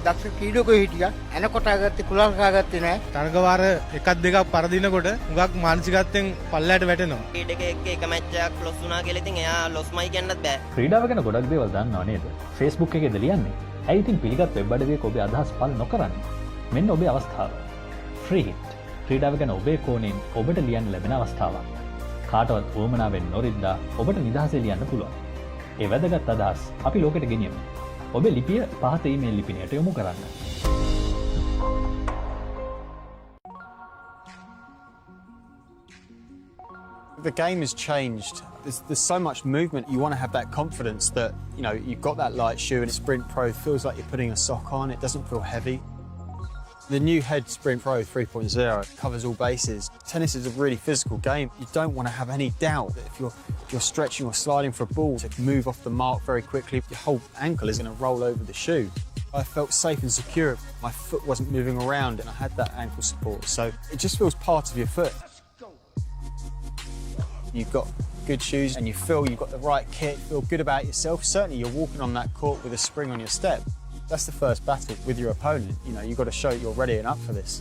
දක්ෂ ක්‍රීඩකයෝ හිටියා. එනකොට ආගත්තේ කුලල් කාගත්තේ නැහැ. තරගවාර එකක් දෙකක් පරදිනකොට හුඟක් මානසිකත්වයෙන් පල්ලයට වැටෙනවා. ක්‍රීඩකයෙක් එක මැච් එකක් ලොස් වුණා කියලා ඉතින් එයා ලොස්මයි කියන්නත් බෑ. ක්‍රීඩාව ගැන ගොඩක් දේවල් දන්නව නේද? Facebook එකේද ලියන්නේ? ඇයි ඉතින් පිළිගත් වෙබ් අඩවියක ඔබේ අදහස් පළ නොකරන්නේ? මෙන්න ඔබේ අවස්ථාව. Free hit. ක්‍රීඩාව ගැන ඔබේ කෝණයෙන් ඔබට ලියන්න ලැබෙන අවස්ථාවක්. කාටවත් වුවමනාවෙන් නොරිද්දා ඔබට නිදහසේ ලියන්න පුළුවන්. ඒ වැදගත් අදහස් අපි ලෝකෙට ගෙනියමු. ඔබේ ලිපිය පහත ඊමේල් ලිපිනයට යොමු කරන්න. The game has changed. There's so much movement. You want to have that confidence that, you know, you've got that light shoe and Sprint Pro feels like you're putting a sock on. It doesn't feel heavy. The new Head Sprint Pro 3.0 covers all bases. Tennis is a really physical game. You don't want to have any doubt that if you're stretching or sliding for a ball to move off the mark very quickly, your whole ankle is going to roll over the shoe. I felt safe and secure. My foot wasn't moving around and I had that ankle support. So it just feels part of your foot. You've got good shoes and you feel you've got the right kit, feel good about yourself. Certainly you're walking on that court with a spring on your step. That's the first battle with your opponent. You know, you've got to show you're ready and up for this.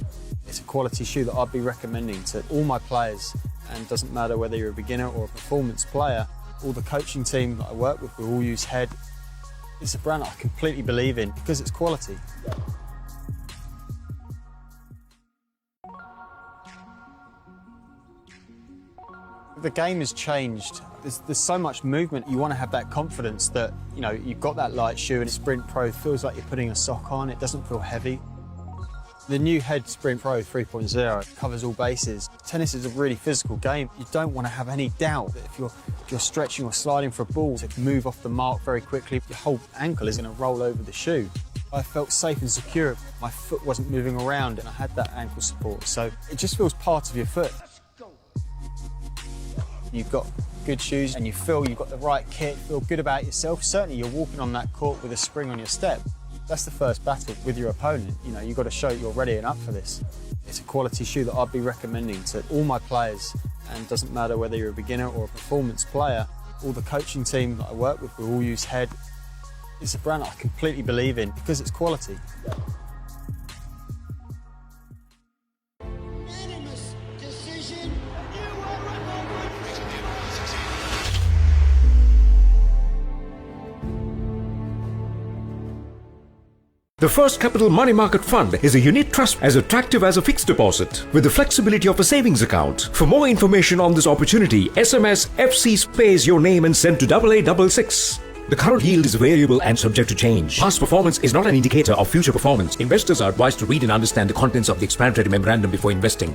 It's a quality shoe that I'd be recommending to all my players, and it doesn't matter whether you're a beginner or a performance player. All the coaching team that I work with, we all use Head. It's a brand I completely believe in because it's quality. The game has changed. There's so much movement. You want to have that confidence that, you know, you've got that light shoe and Sprint Pro feels like you're putting a sock on. It doesn't feel heavy. The new Head Sprint Pro 3.0 covers all bases. Tennis is a really physical game. You don't want to have any doubt that if you're stretching or sliding for a ball to move off the mark very quickly, your whole ankle is going to roll over the shoe. I felt safe and secure. My foot wasn't moving around and I had that ankle support. So it just feels part of your foot. You've got good shoes and you feel you've got the right kit, feel good about yourself. Certainly you're walking on that court with a spring on your step. That's the first battle with your opponent. You know, you've got to show you're ready and up for this. It's a quality shoe that I'd be recommending to all my players, and it doesn't matter whether you're a beginner or a performance player. All the coaching team that I work with, we all use Head. It's a brand I completely believe in because it's quality. The First Capital Money Market Fund is a unit trust as attractive as a fixed deposit with the flexibility of a savings account. For more information on this opportunity, SMS FC space your name and send to 8866. The current yield is variable and subject to change. Past performance is not an indicator of future performance. Investors are advised to read and understand the contents of the explanatory memorandum before investing.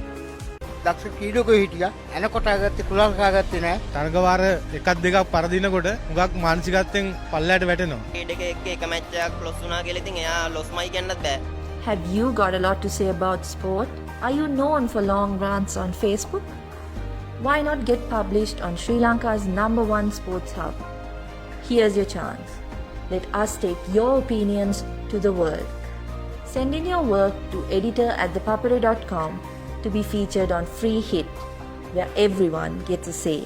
දක්ෂ ක්‍රීඩකයෝ හිටියා. එනකොට ආගත්තේ කුලල් කාගත්තේ නැහැ. තරගවාර එකක් දෙකක් පරදිනකොට හුඟක් මානසිකත්වයෙන් පල්ලයට වැටෙනවා. ක්‍රීඩකයෙක් එක match එකක් ලොස් වුණා කියලා ඉතින් එයා ලොස්මයි කියන්නත් බෑ. Have you got a lot to say about sport? Are you known for long rants on Facebook? Why not get published on Sri Lanka's #1 sports hub? Here's your chance. Let us take your opinions to the world. Send in your work to editor@thepapare.com to be featured on Free Hit, where everyone gets a say.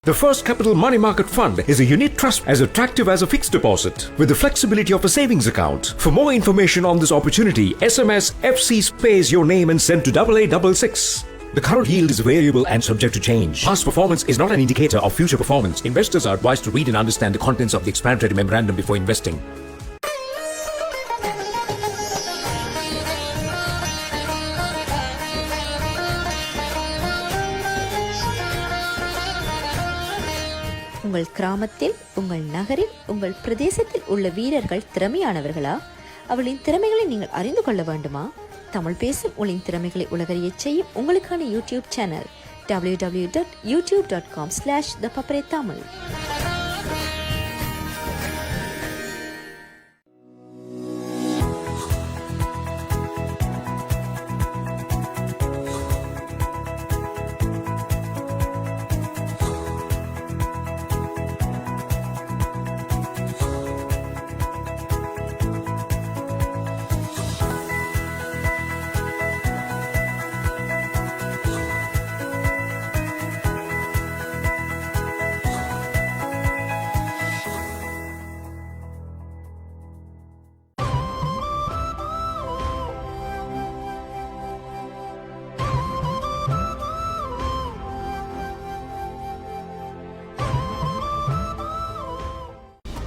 The First Capital Money Market Fund is a unit trust as attractive as a fixed deposit with the flexibility of a savings account. For more information on this opportunity, SMS FC space your name and send to 8866. The current yield is variable and subject to change. Past performance is not an indicator of future performance. Investors are advised to read and understand the contents of the explanatory memorandum before investing. உங்கள் கிராமத்தில், உங்கள் நகரில், உங்கள் பிரதேசத்தில் உள்ள வீரர்கள் திறமையானவர்களா? அவளின் திறமைகளை நீங்கள் அறிந்து கொள்ள வேண்டுமா? தமிழ் பேசும் உங்களின் திறமைகளை உலகறியச் செய்யும் உங்களுக்கான யூடியூப் சேனல் www.youtube.com/ThePapare Tamil.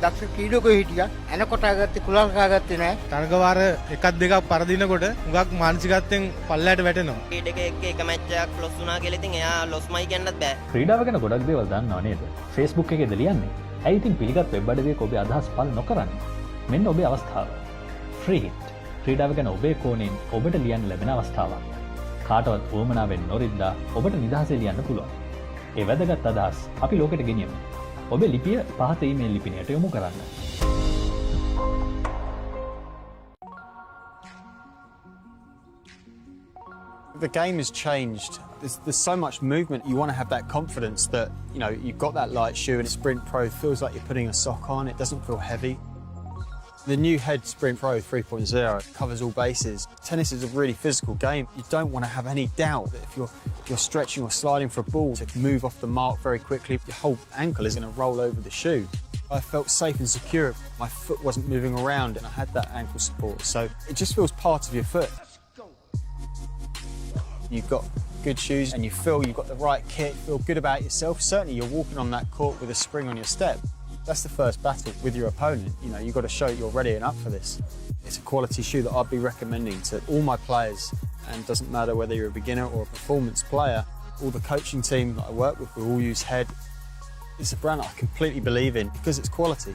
දක්ෂ ක්‍රීඩකයෝ හිටියා. එනකොට ආගත්තේ කුලල් කාගත්තේ නැහැ. තරගවාර එකක් දෙකක් පරදිනකොට හුඟක් මානසිකත්වයෙන් පල්ලයට වැටෙනවා. ක්‍රීඩකයෙක්ගේ එක මැච් එකක් ලොස් වුණා කියලා ඉතින් එයා ලොස්මයි කියන්නත් බෑ. ක්‍රීඩාව ගැන ගොඩක් දේවල් දන්නව නේද? Facebook එකේද ලියන්නේ? ඇයි ඉතින් පිළිගත් වෙබ් අඩවියක ඔබේ අදහස් පළ නොකරන්නේ? මෙන්න ඔබේ අවස්ථාව. Free Hit. ක්‍රීඩාව ගැන ඔබේ කෝණයෙන් ඔබට ලියන්න ලැබෙන අවස්ථාවක්. කාටවත් උවමනාවෙන් නොරිද්දා ඔබට නිදහසේ ලියන්න පුළුවන්. ඒ වැදගත් අදහස් අපි ලෝකෙට ගෙනියමු. ඔබේ ලිපිය පහත ඊමේල් ලිපිනයට යොමු කරන්න. The game has changed. There's so much movement. You want to have that confidence that, you know, you've got that light shoe and Sprint Pro feels like you're putting a sock on. It doesn't feel heavy. The new Head Sprint Pro 3.0 covers all bases. Tennis is a really physical game. You don't want to have any doubt that if you're stretching or sliding for a ball to move off the mark very quickly, your whole ankle is going to roll over the shoe. I felt safe and secure. My foot wasn't moving around and I had that ankle support. So it just feels part of your foot. You've got good shoes and you feel you've got the right kit, feel good about yourself. Certainly you're walking on that court with a spring on your step. That's the first battle with your opponent. You know, you've got to show you're ready and up for this. It's a quality shoe that I'd be recommending to all my players, and it doesn't matter whether you're a beginner or a performance player. All the coaching team that I work with, we all use Head. It's a brand that I completely believe in because it's quality.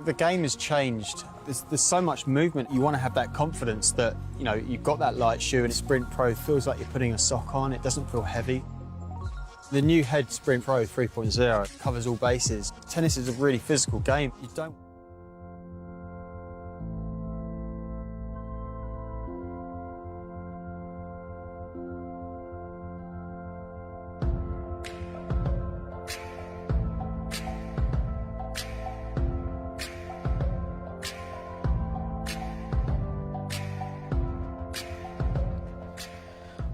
The game has changed. There's so much movement. You want to have that confidence that, you know, you've got that light shoe and Sprint Pro feels like you're putting a sock on. It doesn't feel heavy. The new Head Sprint Pro 3.0 covers all bases. Tennis is a really physical game. You don't.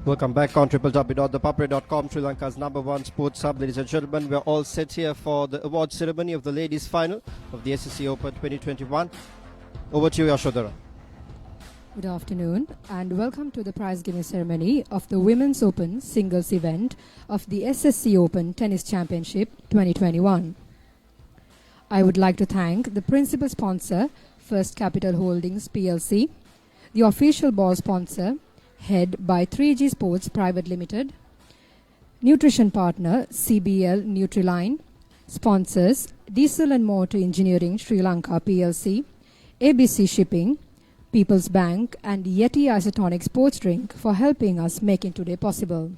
Welcome back on www.thepapare.com, Sri Lanka's #1 sports hub. Ladies and gentlemen, we're all set here for the award ceremony of the ladies' final of the SSC Open 2021. Over to you, Yashodhara. Good afternoon and welcome to the prize giving ceremony of the Women's Open Singles event of the SSC Open Tennis Championship 2021. I would like to thank the principal sponsor, First Capital Holdings PLC, the official ball sponsor, head by 3G Sports Private Limited, nutrition partner CBL Nutriline, sponsors Diesel and Motor Engineering Sri Lanka PLC, ABC Shipping, People's Bank and Yeti Isotonic Sports Drink for helping us making today possible.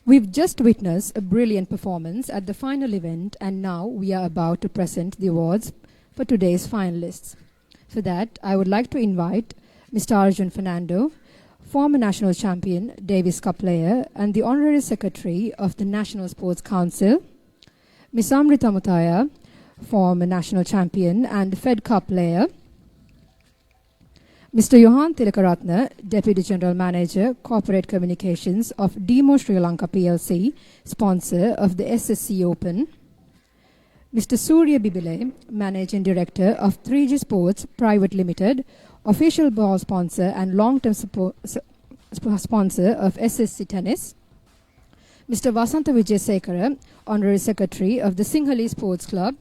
We've just witnessed a brilliant performance at the final event and now we are about to present the awards for today's finalists. For that, I would like to invite Mr. Arjun Fernando, former national champion, Davis Cup player and the Honorary Secretary of the National Sports Council, Ms. Amrita Mutaya, former national champion and Fed Cup player, Mr. Johan Tilakaratne, Deputy General Manager, Corporate Communications of Demo Sri Lanka PLC, sponsor of the SSC Open, Mr. Surya Bibile, Managing Director of 3G Sports Private Limited, official ball sponsor and long-term sponsor of SSC Tennis, Mr. Vasanta Wijayasekara, Honorary Secretary of the Singhali Sports Club,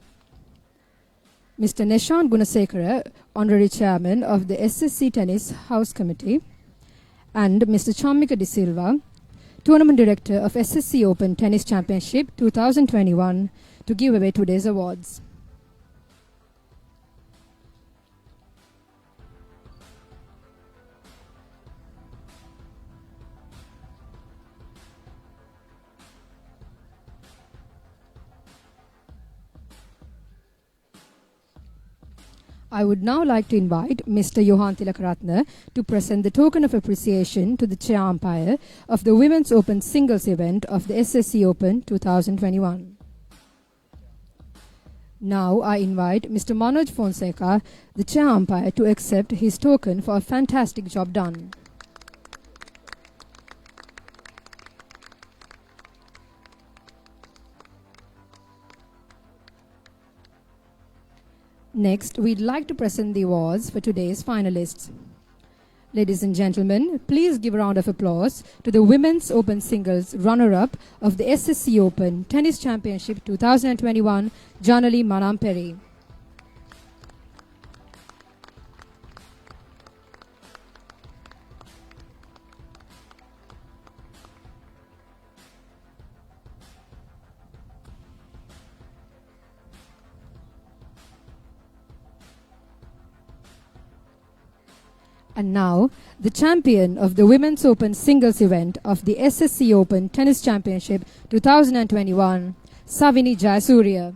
Mr. Nishan Gunasekara, Honorary Chairman of the SSC Tennis House Committee, and Mr. Chammika De Silva, Tournament Director of SSC Open Tennis Championship 2021, to give away today's awards. I would now like to invite Mr. Johan Tilakaratne to present the token of appreciation to the chair umpire of the Women's Open Singles event of the SSC Open 2021. Now I invite Mr. Manoj Fonseca, the chair umpire, to accept his token for a fantastic job done. Next, we'd like to present the awards for today's finalists. Ladies and gentlemen, please give a round of applause to the Women's Open Singles runner-up of the SSC Open Tennis Championship 2021, Janali Manamperi. And now, the champion of the Women's Open Singles event of the SSC Open Tennis Championship 2021, Savini Jayasuriya.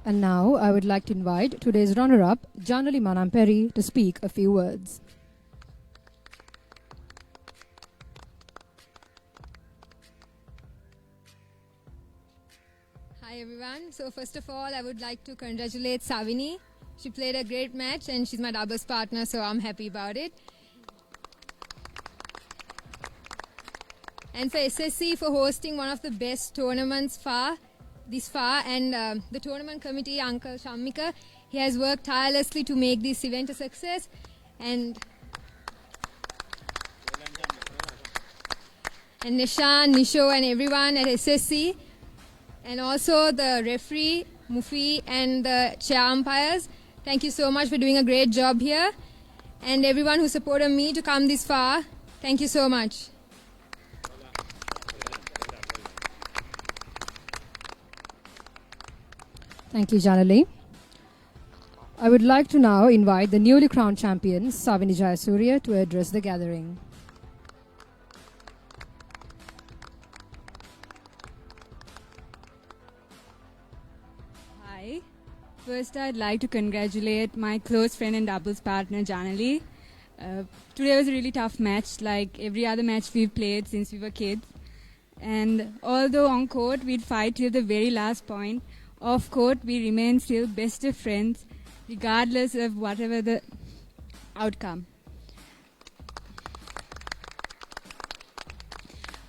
And now I would like to invite today's runner-up, Janali Manamperi, to speak a few words. Hi everyone. So first of all, I would like to congratulate Savini. She played a great match and she's my doubles partner, so I'm happy about it. And for SSC for hosting one of the best tournaments this far, and the tournament committee, Uncle Shammika, he has worked tirelessly to make this event a success. And Nishan, Nisho and everyone at SSC, and also the referee, Mufi, and the chair umpires. Thank you so much for doing a great job here. And everyone who supported me to come this far, thank you so much. Thank you, Janali. I would like to now invite the newly crowned champion, Savini Jayasuriya, to address the gathering. Hi. First, I'd like to congratulate my close friend and doubles partner, Janali. Today was a really tough match, like every other match we've played since we were kids. And although on court we'd fight till the very last point, off court, we remain still best of friends, regardless of whatever the outcome.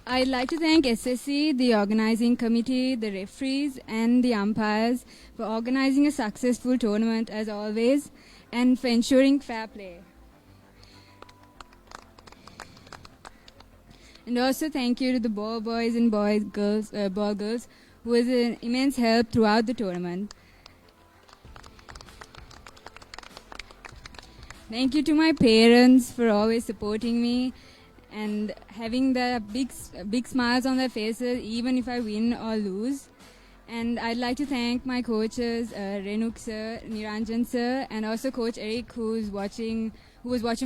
I'd like to thank SSC, the organizing committee, the referees and the umpires for organizing a successful tournament as always and for ensuring fair play. And also thank you to the ball boys and ball girls who was an immense help throughout the tournament. Thank you to my parents for always supporting me and having the big smiles on their faces even if I win or lose. And I'd like to thank my coaches, Renuk sir, Niranjan sir, and also Coach Eric, who was watching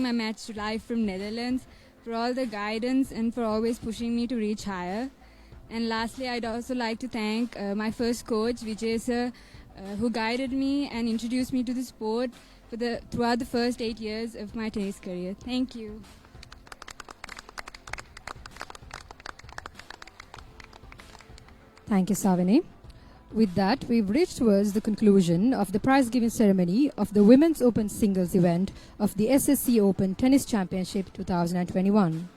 my match live from Netherlands, for all the guidance and for always pushing me to reach higher. And lastly, I'd also like to thank my first coach, Vijay sir, who guided me and introduced me to the sport throughout the first 8 years of my tennis career. Thank you. Thank you, Savini. With that, we've reached towards the conclusion of the prize-giving ceremony of the Women's Open Singles event of the SSC Open Tennis Championship 2021.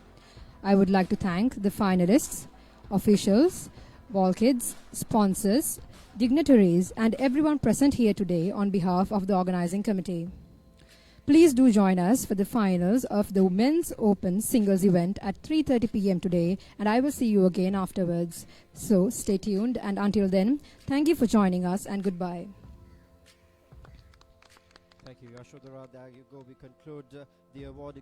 I would like to thank the finalists, officials, ball kids, sponsors, dignitaries, and everyone present here today on behalf of the organizing committee. Please do join us for the finals of the Men's Open Singles event at 3:30 p.m. today, and I will see you again afterwards. So stay tuned, and until then, thank you for joining us, and goodbye. Thank you, Yashodhara. There you go. We conclude the award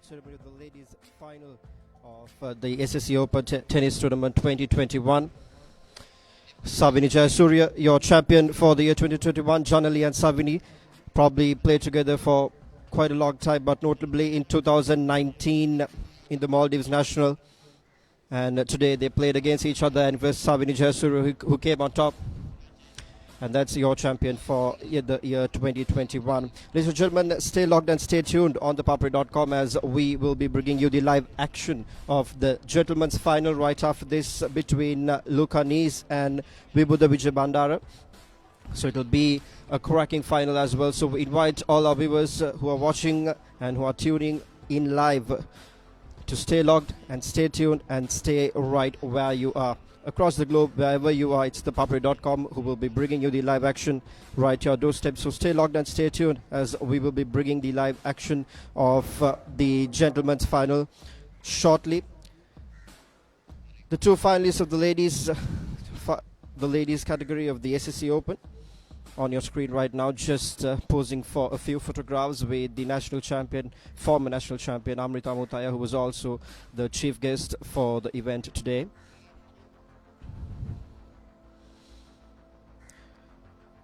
ceremony of the ladies' final of the SSC Open Tennis Tournament 2021. Savini Jayasuriya, your champion for the year 2021. Janali and Savini probably played together for quite a long time, but notably in 2019 in the Maldives National. And today they played against each other, and it was Savini Jayasuriya who came on top. And that's your champion for the year 2021. Ladies and gentlemen, stay logged and stay tuned on ThePapare.com as we will be bringing you the live action of the gentlemen's final right after this between Luka Nice and Vibhuda Vijay Bandara. So it will be a cracking final as well. So we invite all our viewers who are watching and who are tuning in live to stay logged and stay tuned and stay right where you are. Across the globe, wherever you are, it's ThePapare.com who will be bringing you the live action right to your doorstep. So stay logged and stay tuned as we will be bringing the live action of the gentlemen's final shortly. The two finalists of the ladies category of the SSC Open on your screen right now, just posing for a few photographs with the national champion, former national champion Amrita Mutaya, who was also the chief guest for the event today.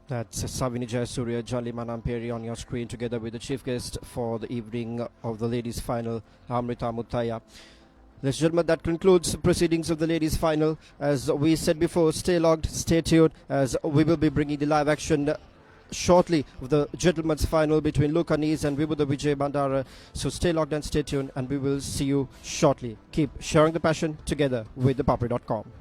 That's Savini Jayasuriya, Janali Manamperi on your screen, together with the chief guest for the evening of the ladies' final, Amrita Mutaya. Ladies and gentlemen, that concludes the proceedings of the ladies' final. As we said before, stay logged, stay tuned, as we will be bringing the live action shortly of the gentlemen's final between Luka Nice and Vibhuda Vijay Bandara. So stay logged and stay tuned, and we will see you shortly. Keep sharing the passion together with ThePapare.com.